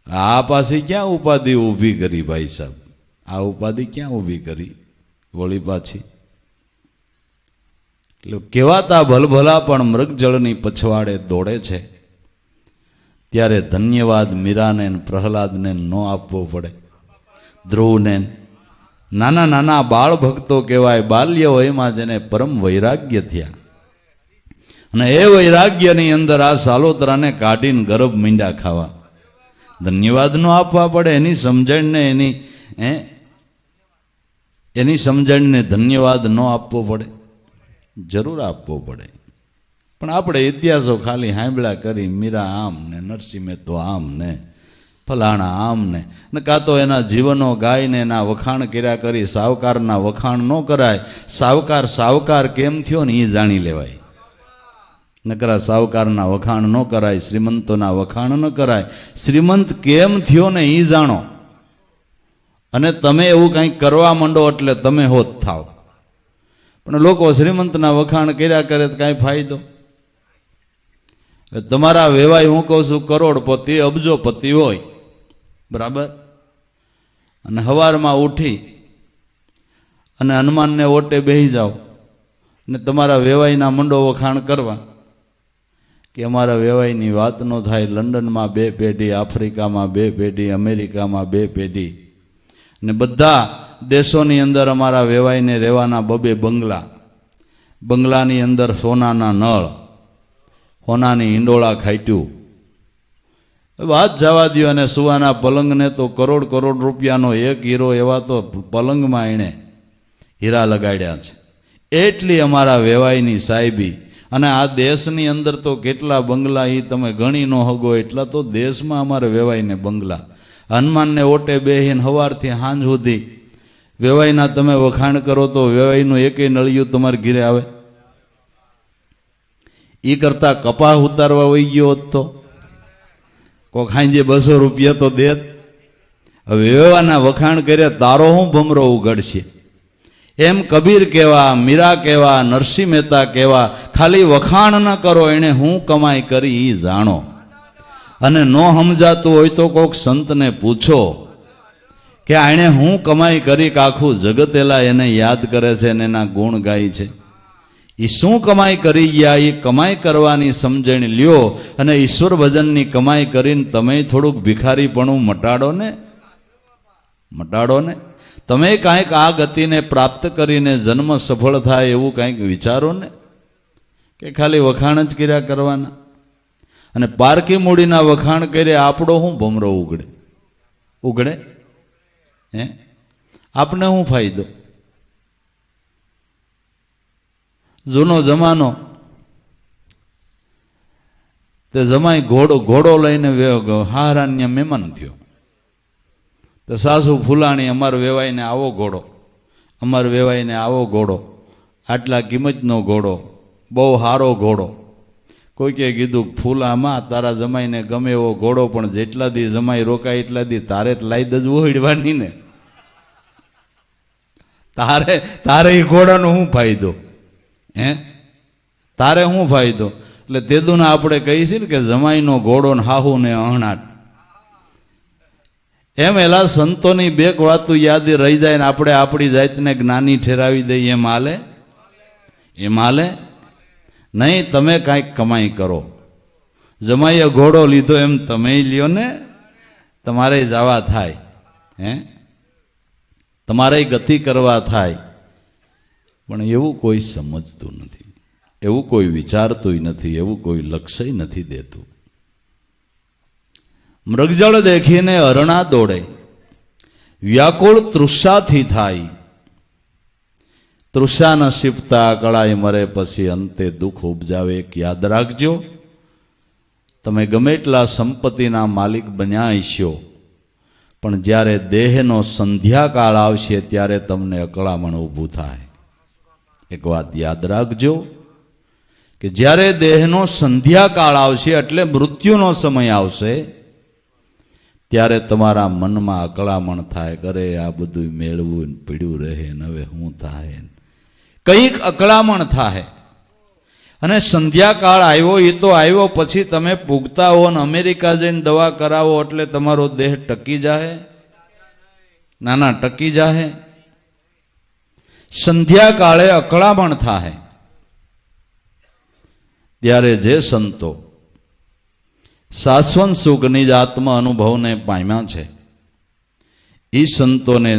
આ પાછી ક્યાં ઉપાધિ ઊભી કરી ભાઈ સાહેબ? આ ઉપાધિ ક્યાં ઊભી કરી વળી પાછી? એટલે કહેવાતા ભલભલા પણ મૃગજળની પછવાડે દોડે છે. ત્યારે ધન્યવાદ મીરાને પ્રહલાદને ન આપવો પડે, ધ્રુવને, નાના નાના બાળ ભક્તો કહેવાય, બાલ્ય વયમાં જેને પરમ વૈરાગ્ય થયા અને એ વૈરાગ્યની અંદર આ સાલોતરાને કાઢીને ગરબ મીંડા ખાવા. ધન્યવાદ ન આપવા પડે, એની સમજણને એની સમજણને ધન્યવાદ ન આપવો પડે? જરૂર આપવો પડે. પણ આપણે ઇતિહાસો ખાલી સાંભળ્યા કરી, મીરા આમ ને નરસિંહ મહેતો આમ ને ફલાણા આમ ને કાં તો એના જીવનો ગાઈને એના વખાણ કર્યા કરી. સાવકારના વખાણ ન કરાય. સાવકાર કેમ થયો ને એ જાણી લેવાય. નકરા સાવકારના વખાણ ન કરાય, શ્રીમંતોના વખાણ ન કરાય. શ્રીમંત કેમ થયો ને એ જાણો, અને તમે એવું કંઈક કરવા માંડો એટલે તમે હોત થાવ. પણ લોકો શ્રીમંતના વખાણ કર્યા કરે તો કાંઈ ફાયદો? તમારા વેવાય હું કહું છું કરોડપતિ અબજોપતિ હોય, બરાબર, અને સવારમાં ઉઠી અને હનુમાનને ઓટે બેસી જાઓ ને તમારા વેવાઈના મંડો વખાણ કરવા કે અમારા વેવાઈની વાત ન થાય. લંડનમાં 2 પેઢી, આફ્રિકામાં 2 પેઢી, અમેરિકામાં 2 પેઢી, ને બધા દેશોની અંદર અમારા વેવાઈને રહેવાના 2 બંગલાની અંદર સોનાના નળ, સોનાની ઈંડોળા ખાટ્યું. વાત જવા દો. અને સુવાના પલંગને તો કરોડ રૂપિયાનો 1 હીરો, એવા તો પલંગમાં એણે હીરા લગાડ્યા છે. એટલી અમારા વેવાઈની સાહેબી. અને આ દેશની અંદર તો કેટલા બંગલા એ તમે ગણી ન હગો, એટલા તો દેશમાં અમારે વેવાઈને બંગલા. હનુમાનને ઓટે બેહીને સવારથી સાંજ સુધી વેવાઈના તમે વખાણ કરો તો વેવાઈનું એકેય નળિયું તમારે ઘીરે આવે? એ કરતા કપાસ ઉતારવા વહી ગયો હોત તો કોક હાંજે 200 રૂપિયા તો દેત. હવે વેવાના વખાણ કરે તારો હું ભમરો ઉગડશે? એમ કબીર કહેવા, મીરા કહેવા, નરસિંહ મહેતા કહેવા, ખાલી વખાણ ન કરો, એણે હું કમાઈ કરી એ જાણો. અને ન સમજાતું હોય તો કોક સંતને પૂછો કે આણે હું કમાઈ કરી કે આખું જગત એલા એને યાદ કરે છે અને એના ગુણ ગાય છે. એ શું કમાઈ કરી ગયા? એ કમાઈ કરવાની સમજણ લ્યો અને ઈશ્વર ભજનની કમાઈ કરીને તમે થોડુંક ભિખારીપણું મટાડો ને. તમે કાંઈક આ ગતિને પ્રાપ્ત કરીને જન્મ સફળ થાય એવું કાંઈક વિચારો ને. કે ખાલી વખાણ જ કર્યા કરવાના? અને પારકી મૂડીના વખાણ કરે આપણો શું ભમરો ઉગડે? ઉગડે? હે? આપને શું ફાયદો? જૂનો જમાનો, તે જમાઈ ઘોડો લઈને હારાન્ય મહેમાન થયો. તો સાસુ ફૂલાણી, અમાર વેવાઈને આવો ઘોડો, અમાર વેવાઈને આવો ઘોડો, આટલા કિંમતનો ઘોડો, બહુ સારો ઘોડો. કોઈકે કીધું, ફૂલામાં તારા જમાઈને ગમે એવો ઘોડો, પણ જેટલા દી જમાઈ રોકાય એટલા દી તારે જ લાઈ દજ ઓઢવાની ને. તારે એ ઘોડાનો શું ફાયદો? હે? તારે શું ફાયદો? એટલે તેદુને આપણે કહીએ છીએ ને કે જમાઈનો ઘોડો ને હાહુ ને અહણાટ. એમ એલા સંતોની બેક વાતું યાદ રહી જાય ને આપણે આપણી જાતને જ્ઞાની ઠેરાવી દઈએ, એમ હાલે? એમ હાલે નહીં. તમે કાંઈક કમાઈ કરો. જમાઈએ ઘોડો લીધો એમ તમે લ્યો ને, તમારે જવા થાય. હે? તમારે ગતિ કરવા થાય. પણ એવું કોઈ સમજતું નથી, એવું કોઈ વિચારતું નથી, એવું કોઈ લક્ષ્ય નથી દેતું. મૃગજળ દેખીને અરણા દોડે, વ્યાકુળ તૃષાથી થાય. તૃષા ન શીપતા કળાઈ મરે, પછી અંતે દુઃખ ઉપજાવે. એક યાદ રાખજો, તમે ગમે એટલા સંપત્તિના માલિક બન્યા હશો, પણ જ્યારે દેહનો સંધ્યાકાળ આવશે ત્યારે તમને અકળામણ ઊભું થાય. એક વાત યાદ રાખજો કે જ્યારે દેહનો સંધ્યાકાળ આવશે એટલે મૃત્યુનો સમય આવશે, ત્યારે તમારા મનમાં અકળામણ થાય, કરે આ બધું મેળવું પીડ્યું રહે ને હવે શું થાય, કંઈક અકળામણ થાય. અને સંધ્યાકાળ આવ્યો એ તો આવ્યો, પછી તમે પૂગતા હો ને અમેરિકા જઈને દવા કરાવો એટલે તમારો દેહ ટકી જાહે? ના, ટકી જાહે. સંધ્યાકાળે અકળામણ થાય. ત્યારે જે સંતો શાશ્વત સુખની જ આત્મ અનુભવને પામ્યા છે, એ સંતોને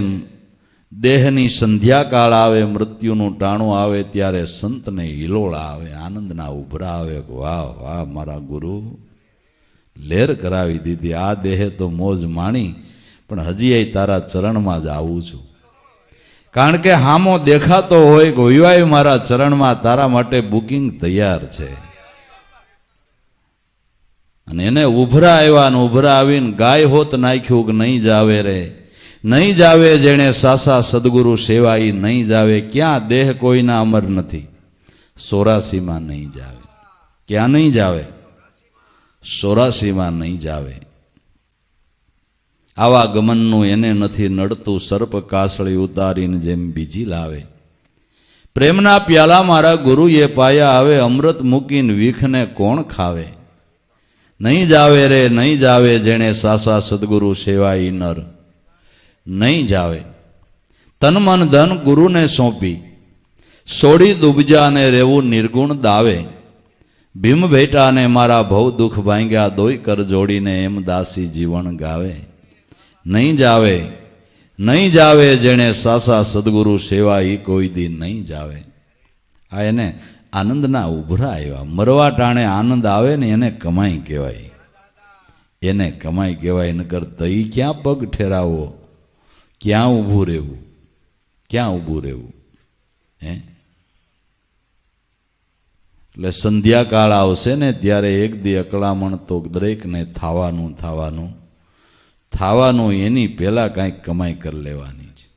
દેહની સંધ્યાકાળ આવે, મૃત્યુનું ટાણું આવે, ત્યારે સંતને હિલોળા આવે, આનંદના ઉભરા આવે. વાહ વાહ, મારા ગુરુ લહેર કરાવી દીધી. આ દેહે તો મોજ માણી, પણ હજી તારા ચરણમાં જ આવું છું. કારણ કે હામો દેખાતો હોય કે વિવાય મારા ચરણમાં, તારા માટે બુકિંગ તૈયાર છે. અને એને ઉભરા આવ્યા ને ઉભરા આવીને ગાય હોત નાખ્યું કે નહીં જાવે રે, નહીં જાવે જેણે સાસા સદગુરુ સેવાઈ, નહીં જાવે. ક્યાં? દેહ કોઈના અમર નથી. 84માં નહીં જાવે. ક્યાં નહીં જાવે? 84માં નહીં જાવે. આવા ગમનનું એને નથી નડતું, સર્પ કાસળી ઉતારીને જેમ બીજી લાવે. પ્રેમના પ્યાલા મારા ગુરુએ પાયા આવે, અમૃત મૂકીને વીખને કોણ ખાવે. નહીં જાવે રે, નહીં જાવે જેણે સાસા સદગુરુ સેવાઈ નર, નહીં જાવે. તન મન ધન ગુરુને સોંપી, સોડી દુબજાને રેવું નિર્ગુણ દાવે. ભીમ ભેટાને મારા ભવ દુઃખ ભાંગ્યા, દોઈ કર જોડીને એમ દાસી જીવન ગાવે. નહીં જાવે, નહીં જાવે જેણે સાસા સદગુરુ સેવાઈ, કોઈ દી નહીં જાવે. આ એને આનંદના ઉભરા આવ્યા. મરવા ટાણે આનંદ આવે ને એને કમાઈ કહેવાય, એને કમાઈ કહેવાય. નકર તઈ ક્યાં પગ ઠેરાવો, ક્યાં ઊભું રહેવું, ક્યાં ઊભું રહેવું? હે? એટલે સંધ્યાકાળ આવશે ને ત્યારે એક દી અકળામણ તો દરેકને થવાનું થવાનું થવાનું. એની પહેલાં કાંઈક કમાઈ કરી લેવાની છે,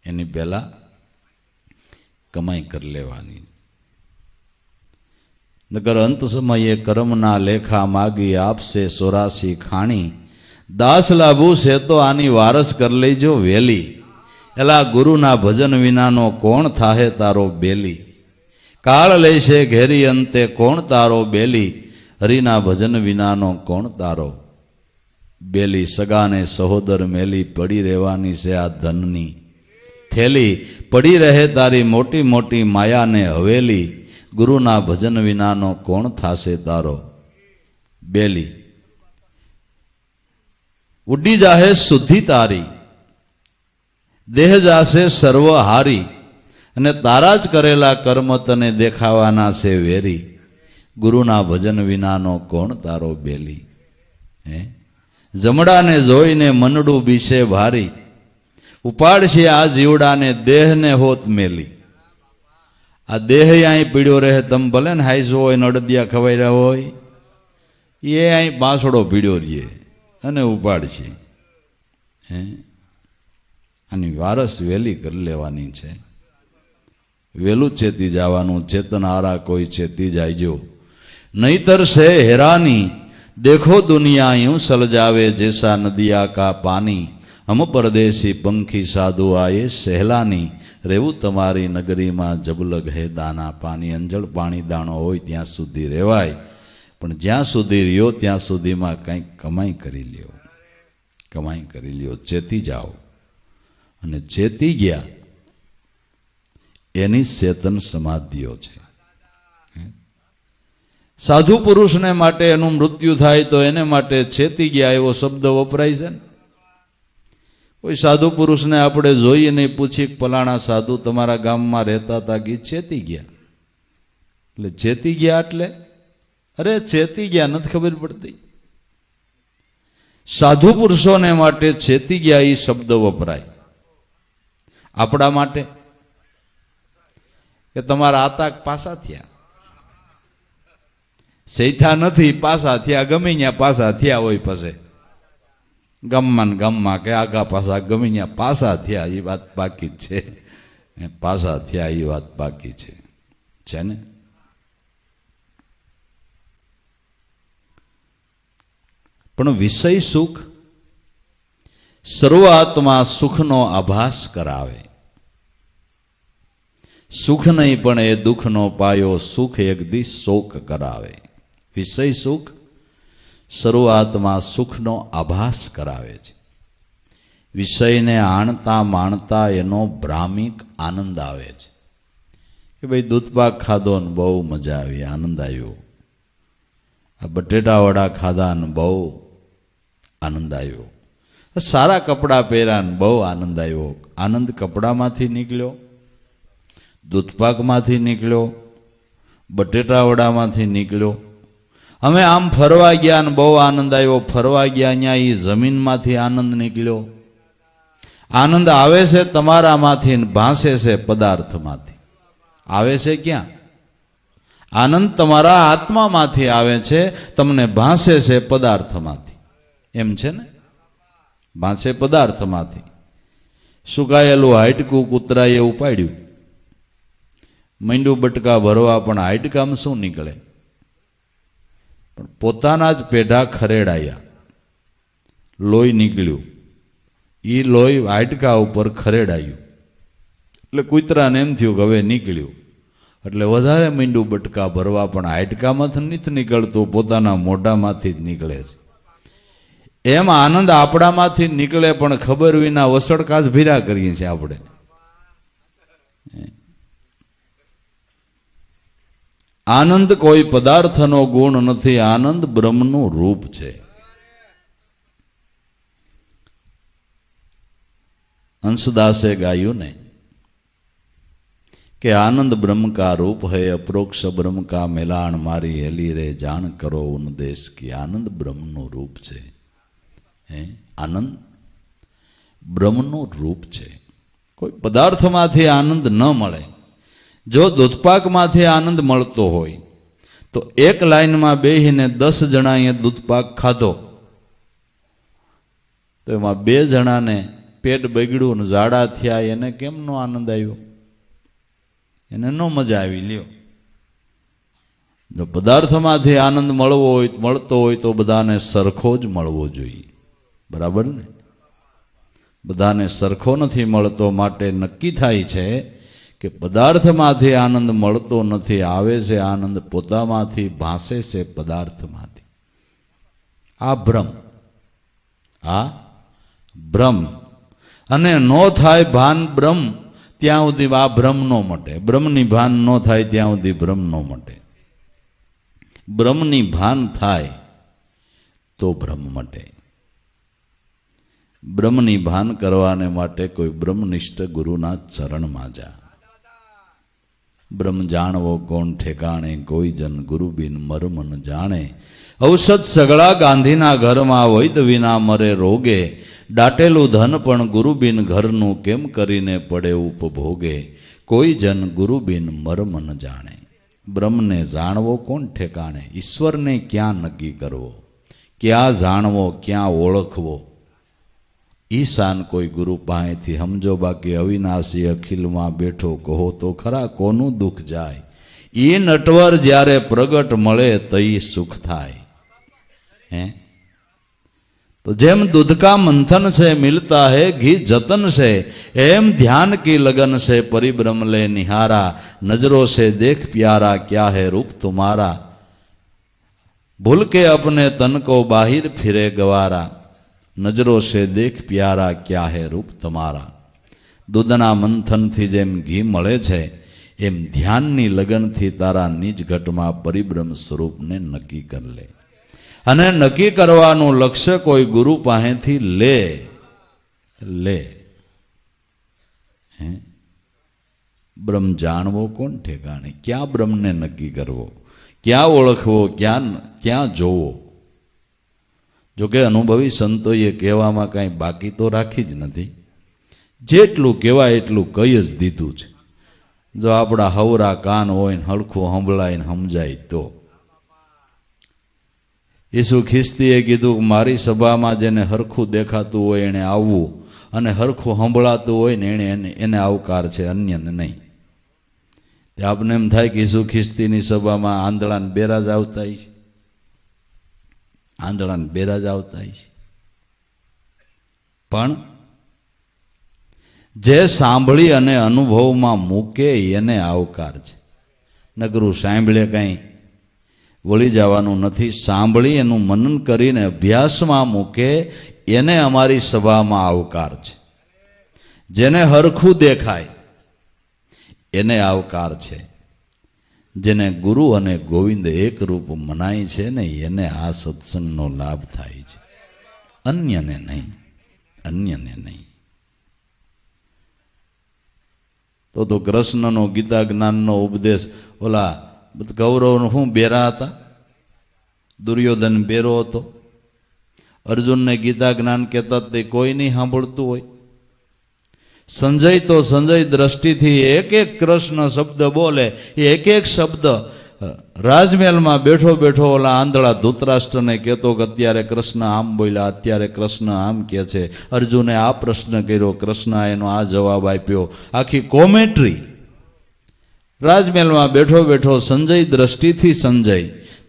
એની પહેલાં કમાઈ કરી લેવાની. નકર અંત સમયે કર્મના લેખા માગી, આપશે 84 ખાણી. દાસ લાભુ છે તો આની વારસ કરી લેજો વેલી. એલા ગુરુના ભજન વિનાનો કોણ થાહે તારો બેલી. કાળ લેશે ઘેરી અંતે કોણ તારો બેલી. હરિના ભજન વિનાનો કોણ તારો બેલી. સગાને સહોદર મેલી, પડી રહેવાની છે આ ધનની થેલી. પડી રહે તારી મોટી મોટી માયાને હવેલી. ગુરુના ભજન વિનાનો કોણ થાશે તારો બેલી. ઉડી જાહે શુદ્ધિ તારી, દેહ જાશે સર્વ હારી. અને તારા જ કરેલા કર્મ તને દેખાવાના છે વેરી, ગુરુના ભજન વિનાનો કોણ તારો બેલી. હે જમડાને જોઈને મનડું બીશે ભારી, ઉપાડશે આ જીવડાને દેહને હોત મેલી. આ દેહ અહીં પીડ્યો રહે, તમે ભલે ને હાઈસો હોય નડદિયા ખવાઈ રહ્યા હોય, એ અહીં બાંસડો પીડ્યો રહીએ અને ઉપાડશે. હે આની વારસ વેલી કરી લેવાની છે. વેલું ચેતી જવાનું, ચેતન હારા કોઈ ચેતી જાયજો, નહીતર છે હેરાની. देखो दुनिया यूं सलजावे जैसा नदिया का पानी, हम परदेसी पंखी साधु आए सહેલાની, રહેવું તમારી નગરીમાં જબલગ હે દાના પાણી. અંજળ પાણી દાણો હોય ત્યાં સુધી રહેવાય, પણ જ્યાં સુધી રહ્યો ત્યાં સુધીમાં કંઈક કમાઈ કરી લ્યો, કમાઈ કરી લ્યો. ચેતી જાઓ, અને ચેતી ગયા એની ચેતન સમાધિઓ છે. સાધુ પુરુષને માટે એનું મૃત્યુ થાય તો એને માટે ચેતી ગયા એવો શબ્દ વપરાય છે ને. કોઈ સાધુ પુરુષને આપણે જોઈએ નહીં, પૂછી પલાણા સાધુ તમારા ગામમાં રહેતા હતા કે ચેતી ગયા, એટલે ચેતી ગયા એટલે અરે ચેતી ગયા નથી ખબર પડતી. સાધુ પુરુષોને માટે ચેતી ગયા એ શબ્દ વપરાય. આપણા માટે કે તમારા આતા પાસા થયા, સૈથા નથી પાસા થયા, ગમે ત્યાં પાસા થયા હોય, પછી ગામમાં ને ગામમાં કે આગા પાસા ગમે ત્યાં પાસા થયા એ વાત બાકી જ છે. પાસા થયા એ વાત બાકી છે ને. પણ વિષય સુખ શરૂઆતમાં સુખનો આભાસ કરાવે. સુખ નહીં પણ એ દુઃખનો પાયો, સુખ એક દી શોક કરાવે. વિષય સુખ શરૂઆતમાં સુખનો આભાસ કરાવે છે. વિષયને આણતા માણતા એનો ભ્રામિક આનંદ આવે છે કે ભાઈ દૂધપાક ખાધો ને બહુ મજા આવી, આનંદ આવ્યો. આ બટેટા વડા ખાધા ને બહુ આનંદ આવ્યો. સારા કપડાં પહેર્યા ને બહુ આનંદ આવ્યો. આનંદ કપડામાંથી નીકળ્યો, દૂધપાકમાંથી નીકળ્યો, બટેટા વડામાંથી નીકળ્યો. અમે આમ ફરવા ગયા ને બહુ આનંદ આવ્યો, ફરવા ગયા અહીંયા એ જમીનમાંથી આનંદ નીકળ્યો. આનંદ આવે છે તમારામાંથી ને ભાસે છે પદાર્થમાંથી. આવે છે ક્યાં? આનંદ તમારા આત્મામાંથી આવે છે, તમને ભાસે છે પદાર્થમાંથી. એમ છે ને, ભાસે પદાર્થમાંથી. સુકાયેલું હાડકું કૂતરાએ ઉપાડ્યું, માંડ્યું બટકા ભરવા, પણ હાડકામાં શું નીકળે? પણ પોતાના જ પેઢા ખરેડાયા, લોહી નીકળ્યું. એ લોહી હાડકા ઉપર ખરેડાયું એટલે કૂતરાને એમ થયું કે હવે નીકળ્યું, એટલે વધારે માંડ્યું બટકા ભરવા, પણ હાડકામાંથી નથી નીકળતું, પોતાના મોઢામાંથી જ નીકળે છે. એમ આનંદ આપણામાંથી નીકળે, પણ ખબર વિના વસડકા જ ભીરા કરીએ છીએ આપણે. આનંદ કોઈ પદાર્થનો ગુણ નથી, આનંદ બ્રહ્મનું રૂપ છે. હંસદાસે ગાયું ને કે આનંદ બ્રહ્મ કા રૂપ है, અપ્રોક્ષ બ્રહ્મ કા મેલાણ, મારી હેલી રે જાણ કરો ઉનદેશ કી. આનંદ બ્રહ્મનું રૂપ છે. આનંદ બ્રહ્મનું રૂપ છે. કોઈ પદાર્થમાંથી આનંદ ન મળે. જો દૂધપાકમાંથી આનંદ મળતો હોય તો એક લાઈનમાં બેહીને 10 જણાએ દૂધપાક ખાધો તો એમાં 2 જણાને પેટ બગડ્યું ને ઝાડા થયા, એને કેમ નો આનંદ આવ્યો? એને નો મજા આવી. લ્યો, જો પદાર્થમાંથી આનંદ મળતો હોય તો બધાને સરખો જ મળવો જોઈએ, બરાબર ને? બધાને સરખો નથી મળતો, માટે નક્કી થાય છે કે પદાર્થમાંથી આનંદ મળતો નથી, આવે છે આનંદ પોતામાંથી, ભાસે છે પદાર્થમાંથી. આ ભ્રમ, આ ભ્રમ. અને નો થાય ભાન બ્રહ્મ ત્યાં સુધી આ ભ્રમ નો મટે. બ્રહ્મની ભાન નો થાય ત્યાં સુધી ભ્રમ નો મટે. બ્રહ્મની ભાન થાય તો ભ્રમ મટે. બ્રહ્મની ભાન કરવાને માટે કોઈ બ્રહ્મનિષ્ઠ ગુરુના ચરણમાં જા. બ્રહ્મ જાણવો કોણ ઠેકાણે, કોઈ જન ગુરુ બિન મર્મ ન જાણે. ઔષધ સગળા ગાંધીના ઘરમાં, વૈદ વિના મરે રોગે. દાટેલું ધન પણ ગુરુ બિન ઘરનું, કેમ કરીને પડે ઉપભોગે. કોઈ જન ગુરુ બિન મર્મ ન જાણે. બ્રહ્મને જાણવો કોણ ઠેકાણે, ઈશ્વરને ક્યાં નક્કી કરવો, ક્યાં જાણવો, ક્યાં ઓળખવો. ઈશાન કોઈ ગુરુ પાસેથી સમજો, બાકી અવિનાશી અખિલમાં બેઠો કહો તો ખરા, કોનું દુઃખ જાય. ઈ નટવર જ્યારે પ્રગટ મળે તઈ સુખ થાય. હે તો જેમ दूध का मंथन से मिलता है घी जतन से, एम ध्यान की लगन से परिभ्रम ले निहारा. नजरों से देख प्यारा क्या है रूप तुम्हारा, भूल के अपने तन को बाहिर फिरे गवारा. नजरों से देख प्यारा क्या है रूप तुम्हारा. દૂધના મંથનથી જેમ ઘી મળે છે, એમ ધ્યાનની લગનથી તારા નિજ ઘટમાં પરિભ્રમ સ્વરૂપને નક્કી કરી લે. અને નક્કી કરવાનું લક્ષ્ય કોઈ ગુરુ પાસેથી લે. બ્રહ્મ જાણવો કોણ ઠેકાણે, ક્યાં બ્રહ્મને નક્કી કરવો, ક્યાં ઓળખવો, ક્યાં જોવો. જોકે અનુભવી સંતોએ કહેવામાં કાંઈ બાકી તો રાખી જ નથી. જેટલું કહેવાય એટલું કહી જ દીધું છે. જો આપણા હવરા કાન હોય ને હળખું સંભળાય ને સમજાય તો. ઈસુ ખ્રિસ્તીએ કીધું કે મારી સભામાં જેને હરખું દેખાતું હોય એણે આવવું, અને હરખું સંભળાતું હોય ને એને આવકાર છે, અન્યને નહીં. આપને એમ થાય કે ઈસુ ખ્રિસ્તીની સભામાં આંધળાને બેરાજ આવતા છે, આંધળાને બેરાજ આવતા છે. પણ જે સાંભળી અને અનુભવમાં મૂકે એને આવકાર છે. નકરું સાંભળે કંઈ વળી જવાનું નથી. સાંભળી એનું મનન કરીને અભ્યાસમાં મૂકે એને અમારી સભામાં આવકાર છે. જેને હરખું દેખાય એને આવકાર છે. જેને ગુરુ અને ગોવિંદ એક રૂપ મનાય છે ને એને આ સત્સંગનો લાભ થાય છે, અન્યને નહીં, અન્યને નહીં. તો કૃષ્ણનો ગીતા જ્ઞાનનો ઉપદેશ, ઓલા કૌરવ શું બેરા હતા, દુર્યોધન બેરો હતો. અર્જુનને ગીતા જ્ઞાન કહેતા તે કોઈ નહીં સાંભળતું હોય. સંજય તો સંજય દ્રષ્ટિથી એક એક કૃષ્ણ શબ્દ બોલે, એક એક શબ્દ રાજમહેલમાં બેઠો બેઠો ઓલા આંધળા ધૃતરાષ્ટ્રને કહેતો કે અત્યારે કૃષ્ણ આમ બોલ્યા, અત્યારે કૃષ્ણ આમ કહે છે, અર્જુને આ પ્રશ્ન કર્યો, કૃષ્ણ એનો આ જવાબ આપ્યો. આખી કોમેન્ટ્રી રાજમહેલમાં બેઠો બેઠો સંજય દ્રષ્ટિથી સંજય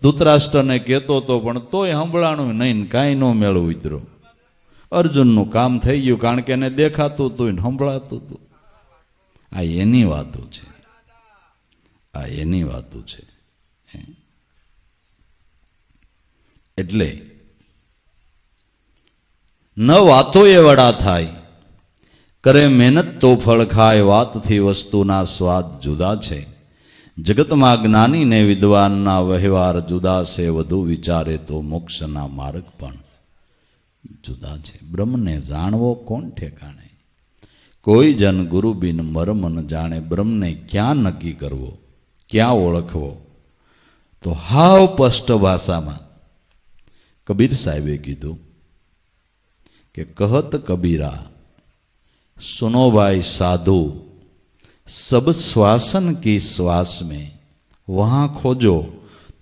ધૃતરાષ્ટ્રને કહેતો હતો, પણ તોય સંભળાણું નહીં, કાંઈ ન મેળ ઉતરો. અર્જુનનું કામ થઈ ગયું, કારણ કે એને દેખાતું હતું ને સંભળાતું હતું. આ એની વાતો છે, આ એની વાતો છે. એટલે ન વાતો એ વડા થાય, કરે મહેનત તો ફળ ખાય, વાતથી વસ્તુના સ્વાદ જુદા છે. જગતમાં જ્ઞાની ને વિદ્વાનના વ્યવહાર જુદા છે, વધુ વિચારે તો મોક્ષના માર્ગ પણ જુદા છે. બ્રહ્મને જાણવો કોણ ઠેકાણે, કોઈ જન ગુરુ બિન મર્મ ન જાણે. બ્રહ્મને ક્યાં નક્કી કરવો, ક્યાં ઓળખવો? તો હાવ સ્પષ્ટ ભાષામાં કબીર સાહેબે કીધું કે કહત કબીરા सुनो भाई साधु, सब श्वासन की श्वास में वहाँ खोजो,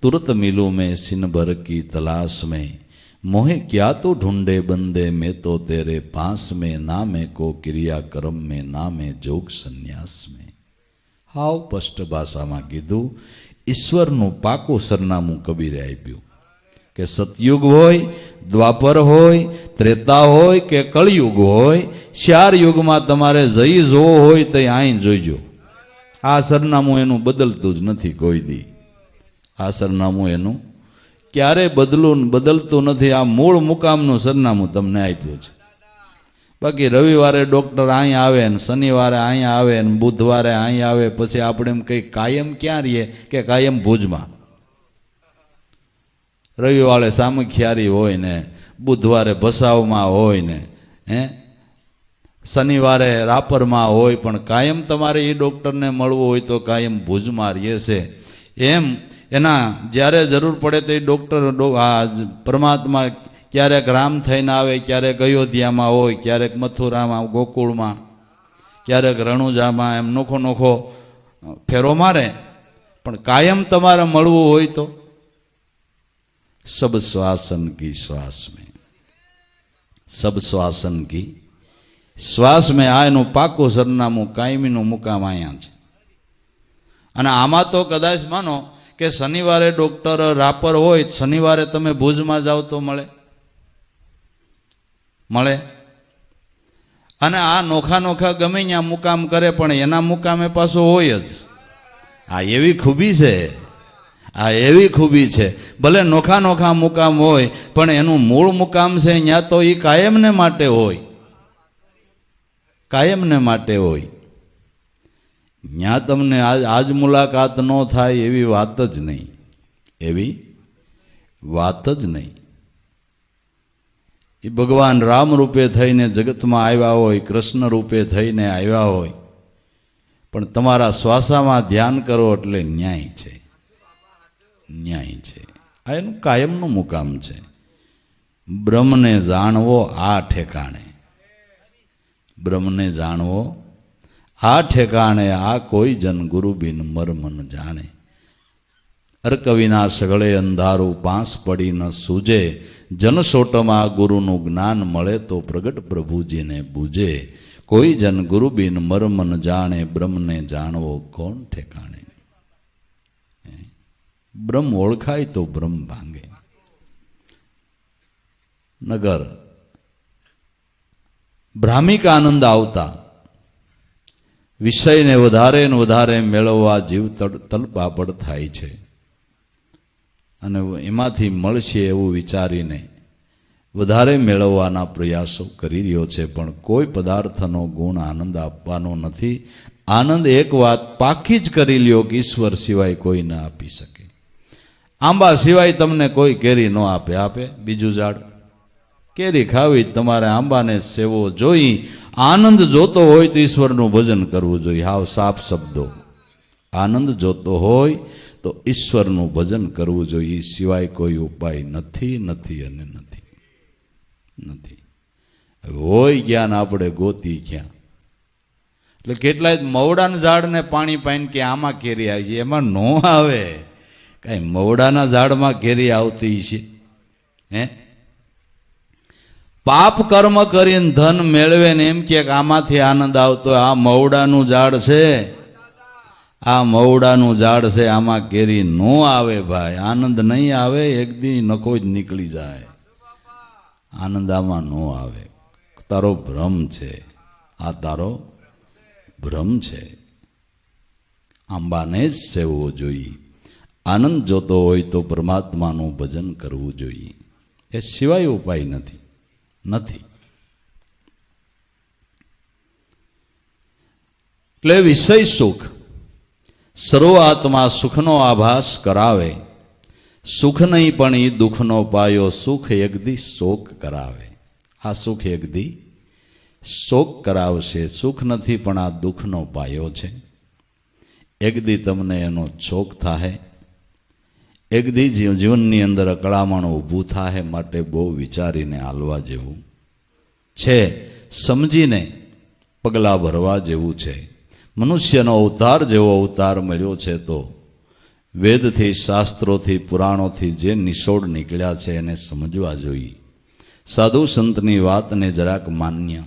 तुरंत मिलूं मैं सिन भर की तलाश में. मोहे क्या तो ढूंढे बंदे में तो तेरे पास में, ना मैं को क्रिया कर्म में, ना मैं जोग संन्यास में. हाव स्पष्ट भाषाમાં કીધું. ઈશ્વરનું પાકું સરનામું કબીરે આપ્યું કે સતયુગ હોય, દ્વાપર હોય, ત્રેતા હોય કે કળયુગ હોય, 4 યુગમાં તમારે જઈ જોવો હોય તો અહીં જોઈજો. આ સરનામું એનું બદલતું જ નથી કોઈ દી. આ સરનામું એનું ક્યારે બદલતું નથી. આ મૂળ મુકામનું સરનામું તમને આપ્યું છે. બાકી રવિવારે ડૉક્ટર અહીં આવે ને શનિવારે અહીંયા આવે ને બુધવારે અહીં આવે, પછી આપણે એમ કંઈ કાયમ ક્યાં રહીએ કે કાયમ ભુજમાં. રવિવારે સામખિયારી હોય ને બુધવારે ભસાવમાં હોય ને શનિવારે રાપરમાં હોય પણ કાયમ તમારે એ ડૉક્ટરને મળવું હોય તો કાયમ ભુજમાં રહે છે. એમ એના જ્યારે જરૂર પડે તો એ ડૉક્ટર પરમાત્મા ક્યારેક રામ થઈને આવે, ક્યારેક અયોધ્યામાં હોય, ક્યારેક મથુરામાં, ગોકુળમાં, ક્યારેક રણુજામાં, એમ નોખો નોખો ફેરો મારે. પણ કાયમ તમારે મળવું હોય તો સબ શ્વાસન કી શ્વાસ મેં, સબ શ્વાસન કી શ્વાસ મેં, આ એનું પાકું સરનામું, કાયમીનું મુકામ અહીંયા છે. અને આમાં તો કદાચ માનો કે શનિવારે ડૉક્ટર રાપર હોય, શનિવારે તમે ભુજમાં જાઓ તો મળે. અને આ નોખા નોખા ગમે ત્યાં મુકામ કરે પણ એના મુકામે પાછો હોય જ. આ એવી ખૂબી છે, આ એવી ખૂબી છે. ભલે નોખા નોખા મુકામ હોય પણ એનું મૂળ મુકામ છે ત્યાં તો એ કાયમને માટે હોય, કાયમને માટે હોય. ત્યાં તમને આજ મુલાકાત ન થાય એવી વાત જ નહીં, એવી વાત જ નહીં. એ ભગવાન રામ રૂપે થઈને જગતમાં આવ્યા હોય, કૃષ્ણ રૂપે થઈને આવ્યા હોય, પણ તમારા શ્વાસામાં ધ્યાન કરો એટલે ન્યાય છે, ન્યાય છે. આ એનું કાયમનું મુકામ છે. બ્રહ્મને જાણવો આ ઠેકાણે, બ્રહ્મને જાણવો આ ઠેકાણે, આ કોઈ જન ગુરુ બિન મર્મ ન જાણે. અર્ક વિના સગળે અંધારું, પાંસ પડી ન સૂજે, જનસોટમાં ગુરુનું જ્ઞાન મળે તો પ્રગટ પ્રભુજીને બૂજે. કોઈ જન ગુરુ બિન મર્મ ન જાણે, બ્રહ્મને જાણવો કોણ ઠેકાણે. બ્રહ્મ ઓળખાય તો બ્રહ્મ ભાંગે. નગર ભ્રામિક આનંદ આવતા, વિષયને વધારે ને વધારે મેળવવા જીવ તલપાપડ થાય છે. અને એમાંથી મળશે એવું વિચારીને વધારે મેળવવાના પ્રયાસો કરી રહ્યો છે. પણ કોઈ પદાર્થનો ગુણ આનંદ આપવાનો નથી. આનંદ એક વાત પાકી જ કરી લ્યો કે ઈશ્વર સિવાય કોઈ ના આપી શકે. આંબા સિવાય તમને કોઈ કેરી ન આપે. આપે બીજું ઝાડ? કેરી ખાવી તમારે આંબાને સેવો જોઈ. આનંદ જોતો હોય તો ઈશ્વરનું ભજન કરવું જોઈએ. હાવ સાફ શબ્દો, આનંદ જોતો હોય તો ઈશ્વરનું ભજન કરવું જોઈએ. સિવાય કોઈ ઉપાય નથી, નથી અને નથી, નથી. હોય ક્યાં ને આપણે ગોતી ક્યાં. એટલે કેટલાય મવડાના ઝાડને પાણી પાઈને કે આમાં કેરી આવી છે, એમાં નો આવે. કાંઈ મવડાના ઝાડમાં કેરી આવતી છે? હે? પાપ કર્મ કરીને ધન મેળવે ને એમ કે આમાંથી આનંદ આવતો. આ મવડાનું ઝાડ છે, આ મવડાનું ઝાડ છે, આમાં કેરી નો આવે ભાઈ. આનંદ નહીં આવે, એક દી નખો જ નીકળી જાય. આનંદ આમાં નો આવે. તારો ભ્રમ છે, આ તારો ભ્રમ છે. આંબાને જ સેવવો જોઈએ. આનંદ જોતો હોય તો પરમાત્માનું ભજન કરવું જોઈએ. એ સિવાય ઉપાય નથી, નથી. એટલે વિષય સુખ શરૂઆતમાં સુખનો આભાસ કરાવે. સુખ નહીં પણ એ દુઃખનો પાયો. સુખ એકદી શોક કરાવે. આ સુખ એકદી શોક કરાવશે. સુખ નથી પણ આ દુઃખનો પાયો છે. એકદી તમને એનો શોક થાય, એકદી જીવનની અંદર અકળામણ ઊભું થાય. માટે બહુ વિચારીને હાલવા જેવું છે, સમજીને પગલાં ભરવા જેવું છે. મનુષ્યનો અવતાર જેવો અવતાર મળ્યો છે તો વેદથી, શાસ્ત્રોથી, પુરાણોથી જે નિશોડ નીકળ્યા છે એને સમજવા જોઈએ. સાધુ સંતની વાતને જરાક માન્ય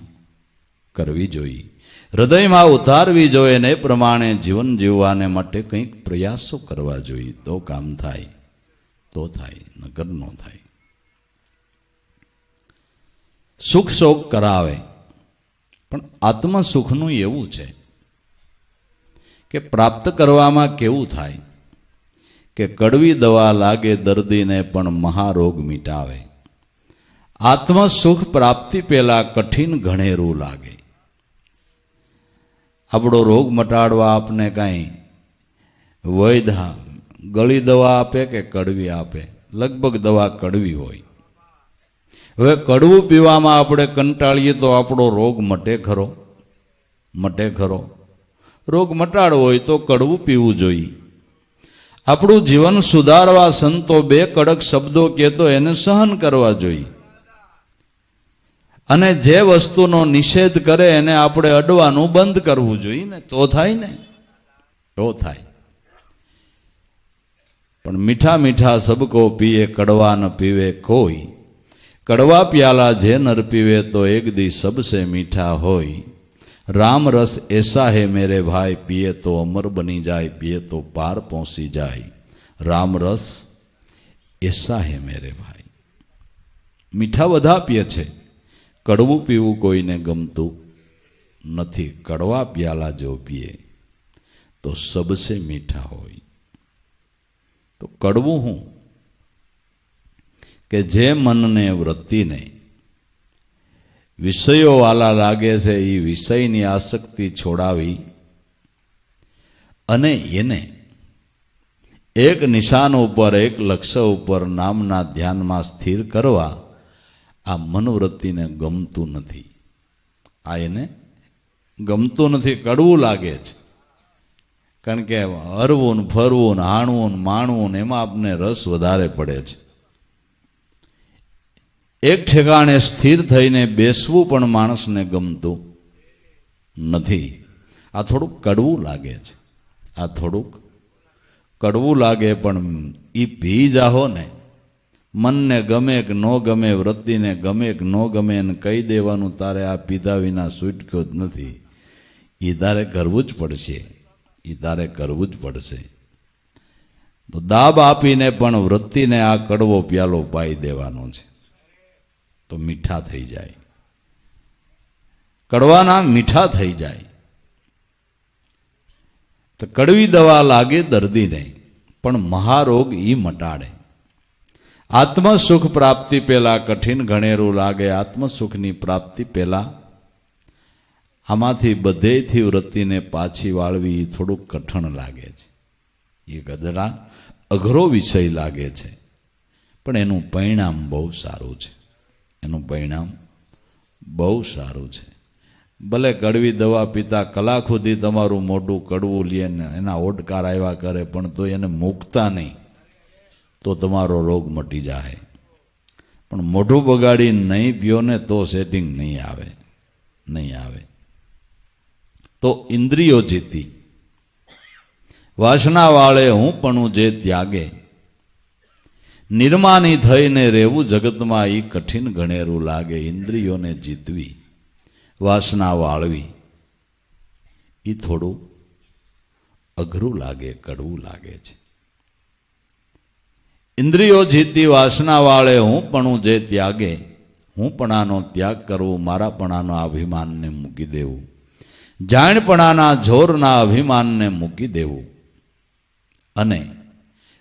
કરવી જોઈએ. હૃદયમાં ઉતારવી જોઈએ ને એ પ્રમાણે જીવન જીવવાને માટે કંઈક પ્રયાસો કરવા જોઈએ. તો કામ થાય, તો થાય, નકર ન થાય. સુખ શોક કરાવે પણ આત્મસુખનું એવું છે કે પ્રાપ્ત કરવામાં કેવું થાય કે કડવી દવા લાગે દર્દીને પણ મહારોગ મિટાવે. આત્મસુખ પ્રાપ્તિ પહેલા કઠિન ઘણેરું લાગે. આપણો રોગ મટાડવા આપને કાંઈ વૈદ ગળી દવા આપે કે કડવી આપે? લગભગ દવા કડવી હોય. હવે કડવું પીવામાં આપણે કંટાળીએ તો આપણો રોગ મટે ખરો? મટે ખરો? રોગ મટાડવો હોય તો કડવું પીવું જોઈએ. આપણું જીવન સુધારવા સંતો બે કડક શબ્દો કહેતો એને સહન કરવા જોઈએ. અને જે વસ્તુનો નિષેધ કરે એને આપણે અડવાનું બંધ કરવું જોઈએ ને, તો થાય ને, તો થાય. પણ મીઠા મીઠા સબકો પીએ, કડવા ન પીવે કોઈ. કડવા પ્યાલા જે નર પીવે તો એક દી સબસે મીઠા હોય. राम रस ऐसा है मेरे भाई, पिए तो अमर बनी जाए, पिए तो पार पहुंची जाए. राम रस ऐसा है मेरे भाई. મીઠા બધા પીએ છે, કડવું પીવું કોઈને ગમતું નથી. કડવા પ્યાલા જો પીએ તો સબસે મીઠા હોય. તો કડવું હું કે જે મનને વૃત્તિને વિષયો વાલા લાગે છે એ વિષયની આસક્તિ છોડાવી અને એને એક નિશાન ઉપર, એક લક્ષ્ય ઉપર નામના ધ્યાનમાં સ્થિર કરવા આ મનવૃત્તિને ગમતું નથી. આ એને ગમતું નથી, કડવું લાગે છે. કારણ કે હરવું ને ફરવું ને હાણવું ને માણવું ને એમાં આપને રસ વધારે પડે છે. એક ઠેકાણે સ્થિર થઈને બેસવું પણ માણસને ગમતું નથી. આ થોડુંક કડવું લાગે છે, આ થોડુંક કડવું લાગે. પણ એ પી જાહો ને, મનને ગમે કે ન ગમે, વૃત્તિને ગમે કે ન ગમે, એને કહી દેવાનું તારે આ પીધા વિના છૂટક્યો જ નથી. એ તારે કરવું જ પડશે, એ તારે કરવું જ પડશે. તો દાબ આપીને પણ વૃત્તિને આ કડવો પ્યાલો પાઈ દેવાનો છે, તો મીઠા થઈ જાય. કડવાના મીઠા થઈ જાય. તો કડવી દવા લાગે દર્દીને, પણ મહારોગ ઈ મટાડે. આત્મસુખ પ્રાપ્તિ પહેલા કઠિન ઘણેરું લાગે. આત્મસુખની પ્રાપ્તિ પહેલા આમાંથી બધેથી વૃત્તિને પાછી વાળવી થોડુંક કઠણ લાગે છે. એ ગદડા અઘરો વિષય લાગે છે, પણ એનું પરિણામ બહુ સારું છે. એનું પરિણામ બહુ સારું છે. ભલે કડવી દવા પીતા કલાક સુધી તમારું મોઢું કડવું લે ને એના ઓડકાર આવ્યા કરે, પણ તો એને મૂકતા નહીં તો તમારો રોગ મટી જાય. પણ મોઢું બગાડી નહીં પીઓ ને તો સેટિંગ નહીં આવે, નહીં આવે. તો ઇન્દ્રિયો જીતી વાસના વાળે હું પણ જે ત્યાગે. નિર્માની થઈને રહેવું જગતમાં એ કઠિન ઘણેરું લાગે. ઇન્દ્રિયોને જીતવી, વાસના વાળવી, એ થોડું અઘરું લાગે, કડવું લાગે છે. ઇન્દ્રિયો જીતી વાસના વાળે હું પણ જે ત્યાગે. હું પણાનો ત્યાગ કરવું, મારા પણાના અભિમાનને મૂકી દેવું, જાણપણાના જોરના અભિમાનને મૂકી દેવું, અને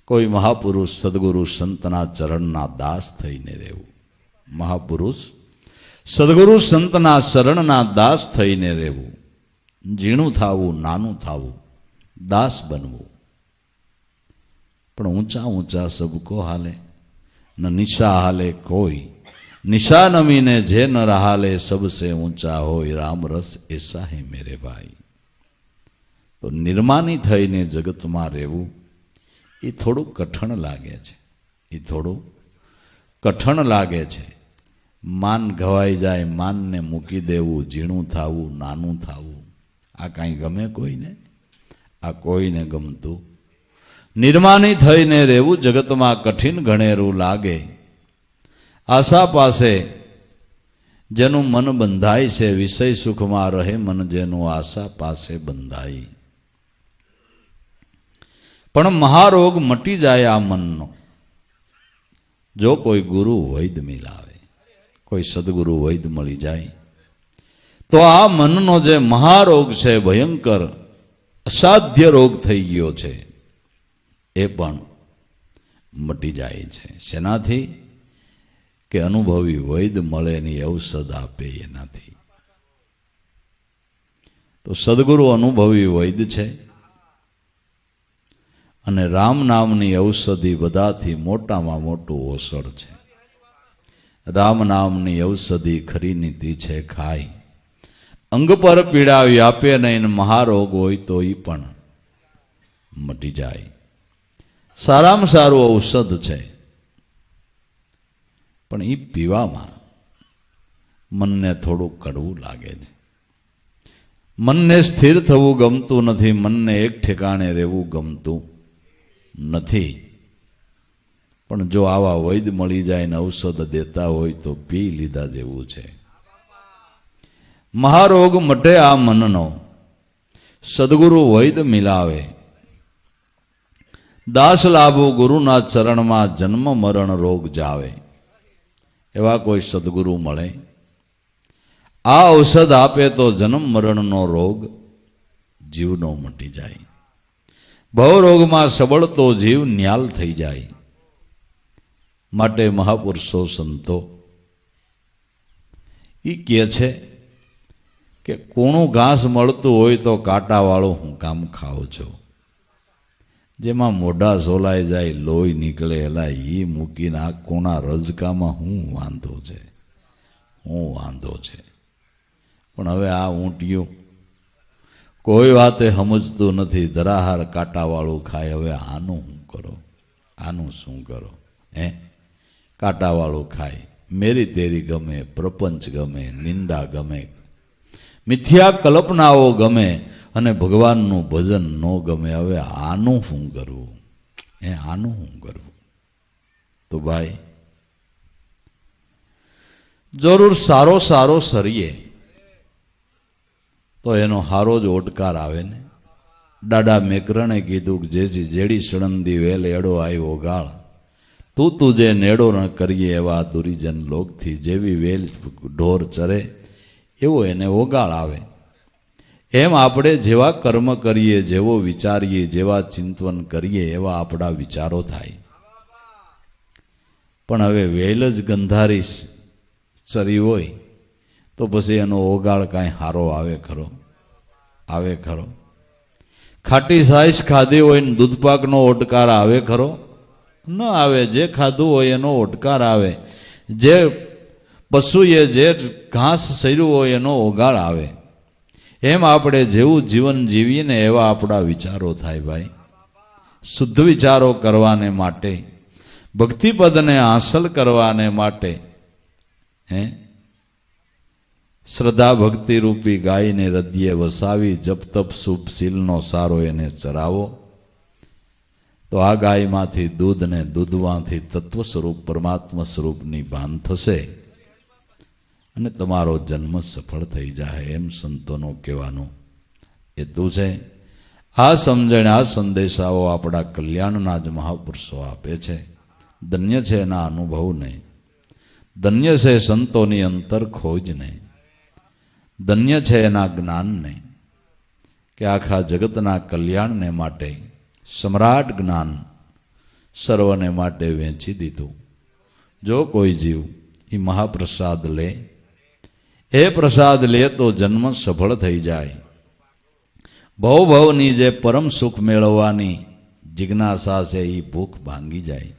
કોઈ મહાપુરુષ સદગુરુ સંતના ચરણના દાસ થઈને રહેવું. મહાપુરુષ સદગુરુ સંતના ચરણના દાસ થઈને રહેવું. ઝીણું થાવું, નાનું થાવું, દાસ બનવું. પણ ઊંચા ઊંચા સબકો હાલે, ન નિશા હાલે કોઈ. નિશા નમીને જે ન રહાલે, સબસે ઊંચા હોય. રામ રસ એસા હે મેરે ભાઈ. તો નિર્માની થઈને જગતમાં રહેવું એ થોડું કઠણ લાગે છે, એ થોડું કઠણ લાગે છે. માન ઘવાઈ જાય, માનને મૂકી દેવું, ઝીણું થાવું, નાનું થાવું, આ કાંઈ ગમે કોઈને? આ કોઈને ગમતું. નિર્માની થઈને રહેવું જગતમાં કઠિન ઘણેરું લાગે. આશા પાસે જેનું મન બંધાય છે, વિષય સુખમાં રહે મન જેનું આશા પાસે બંધાય. પણ મહારોગ મટી જાય આ મનનો જો કોઈ ગુરુ વૈદ મિલાવે, કોઈ સદગુરુ વૈદ મળી જાય તો આ મનનો જે મહારોગ છે, ભયંકર અસાધ્ય રોગ થઈ ગયો છે, એ પણ મટી જાય છે. શેનાથી? કે અનુભવી વૈદ મળે ની ઔષધ આપે એનાથી. તો સદગુરુ અનુભવી વૈદ છે, અને રામ નામની ઔષધિ બધાથી મોટામાં મોટું ઓસડ છે. રામ નામની ઔષધિ ખરી નીતિ છે ખાય. અંગ પર પીડા વ્યાપે નહીં, મહારોગ હોય તો એ પણ મટી જાય. સારામાં સારું ઔષધ છે, પણ એ પીવામાં મનને થોડું કડવું લાગે છે. મનને સ્થિર થવું ગમતું નથી, મનને એક ઠેકાણે રહેવું ગમતું નથી. પણ જો આવા વૈદ મળી જાય ને ઔષધ દેતા હોય તો પી લીધા જેવું છે. મહારોગ મટે આ મનનો, સદગુરુ વૈદ મિલાવે. દાસ લાભો ગુરુના ચરણમાં, જન્મ મરણ રોગ જાવે. એવા કોઈ સદગુરુ મળે, આ ઔષધ આપે તો જન્મ મરણનો રોગ જીવનો મટી જાય. ભવરોગમાં સબળતો જીવ ન્યાલ થઈ જાય. માટે મહાપુરુષો સંતો એ કહે છે કે કૂણું ઘાસ મળતું હોય તો કાંટાવાળું હું કામ ખાવ છો. જેમાં મોઢા સોલાઈ જાય, લોહી નીકળે, એલા એ મૂકીને આ કોણા રજકામાં હું વાંધો છે, હું વાંધો છે. પણ હવે આ ઊંટિયું કોઈ વાતે સમજતું નથી, ધરાહાર કાંટાવાળું ખાય. હવે આનું શું કરો, આનું શું કરો? કાંટાવાળું ખાય. મેરી તેરી ગમે, પ્રપંચ ગમે, નિંદા ગમે, મિથ્યા કલ્પનાઓ ગમે, અને ભગવાનનું ભજન ન ગમે. હવે આનું શું કરવું? આનું શું કરવું? તો ભાઈ જરૂર સારો સારો સરીએ તો એનો હારો જ ઓડકાર આવે ને. દાદા મેકરણે કીધું કે જેડી સળંદી વેલ એડો આવ્યો ગાળ, તું તુજે નેડો ન કરીએ એવા દુરીજન લોકથી. જેવી વેલ ઢોર ચરે એવો એને ઓગાળ આવે. એમ આપણે જેવા કર્મ કરીએ, જેવો વિચારીએ, જેવા ચિંતન કરીએ, એવા આપણા વિચારો થાય. પણ હવે વેલ જ ગંધારી ચરી હોય તો પછી એનો ઓગાળ કાંઈ હારો આવે ખરો? આવે ખરો? ખાટી સાઈસ ખાધી હોય ને દૂધપાકનો ઓટકાર આવે ખરો? ન આવે. જે ખાધું હોય એનો ઓટકાર આવે. જે પશુએ જે ઘાસ સર્યું હોય એનો ઓગાળ આવે. એમ આપણે જેવું જીવન જીવીએ ને એવા આપણા વિચારો થાય. ભાઈ શુદ્ધ વિચારો કરવાને માટે, ભક્તિપદને હાંસલ કરવાને માટે શ્રદ્ધા ભક્તિ રૂપી ગાયને હૃદયે વસાવી, જપ તપ શુભ શીલનો સારો એને ચરાવો. તો આ ગાયમાંથી દૂધ ને દૂધમાંથી તત્વ સ્વરૂપ પરમાત્મા સ્વરૂપની ભાન થશે અને તમારો જન્મ સફળ થઈ જાય. એમ સંતોનો કહેવાનો હેતુ છે. આ સમજણ, આ સંદેશાઓ આપણા કલ્યાણના જ મહાપુરુષો આપે છે. ધન્ય છે એના અનુભવને, ધન્ય છે સંતોની અંતર ખોજને, ધન્ય છે એના જ્ઞાનને કે આખા જગતના કલ્યાણને માટે સમ્રાટ જ્ઞાન સર્વને માટે વેચી દીધું. જો કોઈ જીવ એ મહાપ્રસાદ લે, એ પ્રસાદ લે તો જન્મ સફળ થઈ જાય. ભવની જે પરમ સુખ મેળવવાની જિજ્ઞાસા છે એ ભૂખ ભાંગી જાય.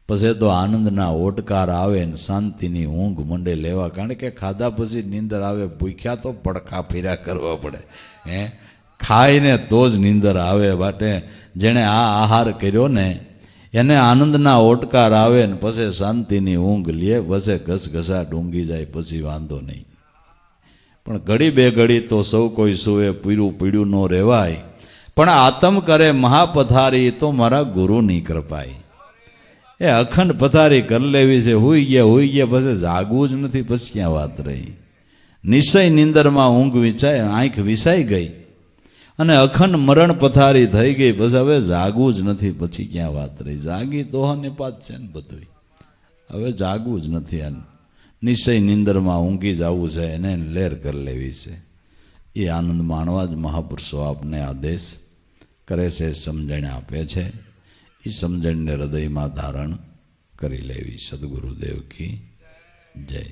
પછી તો આનંદના ઓટકાર આવે ને શાંતિની ઊંઘ મંડે લેવા. કારણ કે ખાધા પછી નીંદર આવે. ભૂખ્યા તો પડખા ફેર્યા કરવા પડે. ખાઈને તો જ નીંદર આવે. માટે જેણે આ આહાર કર્યો ને એને આનંદના ઓટકાર આવે ને પછી શાંતિની ઊંઘ લે. પછી ઘસઘસાટ ઊંઘી જાય, પછી વાંધો નહીં. પણ ઘડી બે ઘડી તો સૌ કોઈ સુવે, પીડું પીડ્યું ન રહેવાય. પણ આતમ કરે મહાપથારી, તો મારા ગુરુની કૃપાઈ. એ અખંડ પથારી કરી લેવી છે. હુઈ ગયા પછી જાગવું જ નથી. પછી ક્યાં વાત રહી? નિશ્ચય નિંદરમાં ઊંઘ વિચાય, આંખ વિસાઈ ગઈ અને અખંડ મરણ પથારી થઈ ગઈ. પછી હવે જાગવું જ નથી. પછી ક્યાં વાત રહી? જાગી તો હને પાત છે ને બધું. હવે જાગવું જ નથી. આ નિશ્ચય નિંદરમાં ઊંઘી જવું છે, એને લેર કરી લેવી છે. એ આનંદ માણવા જ મહાપુરુષો આપને આદેશ કરે છે, સમજણ આપે છે. એ સમજણને હૃદયમાં ધારણ કરી લેવી. સદગુરુદેવ કી જય.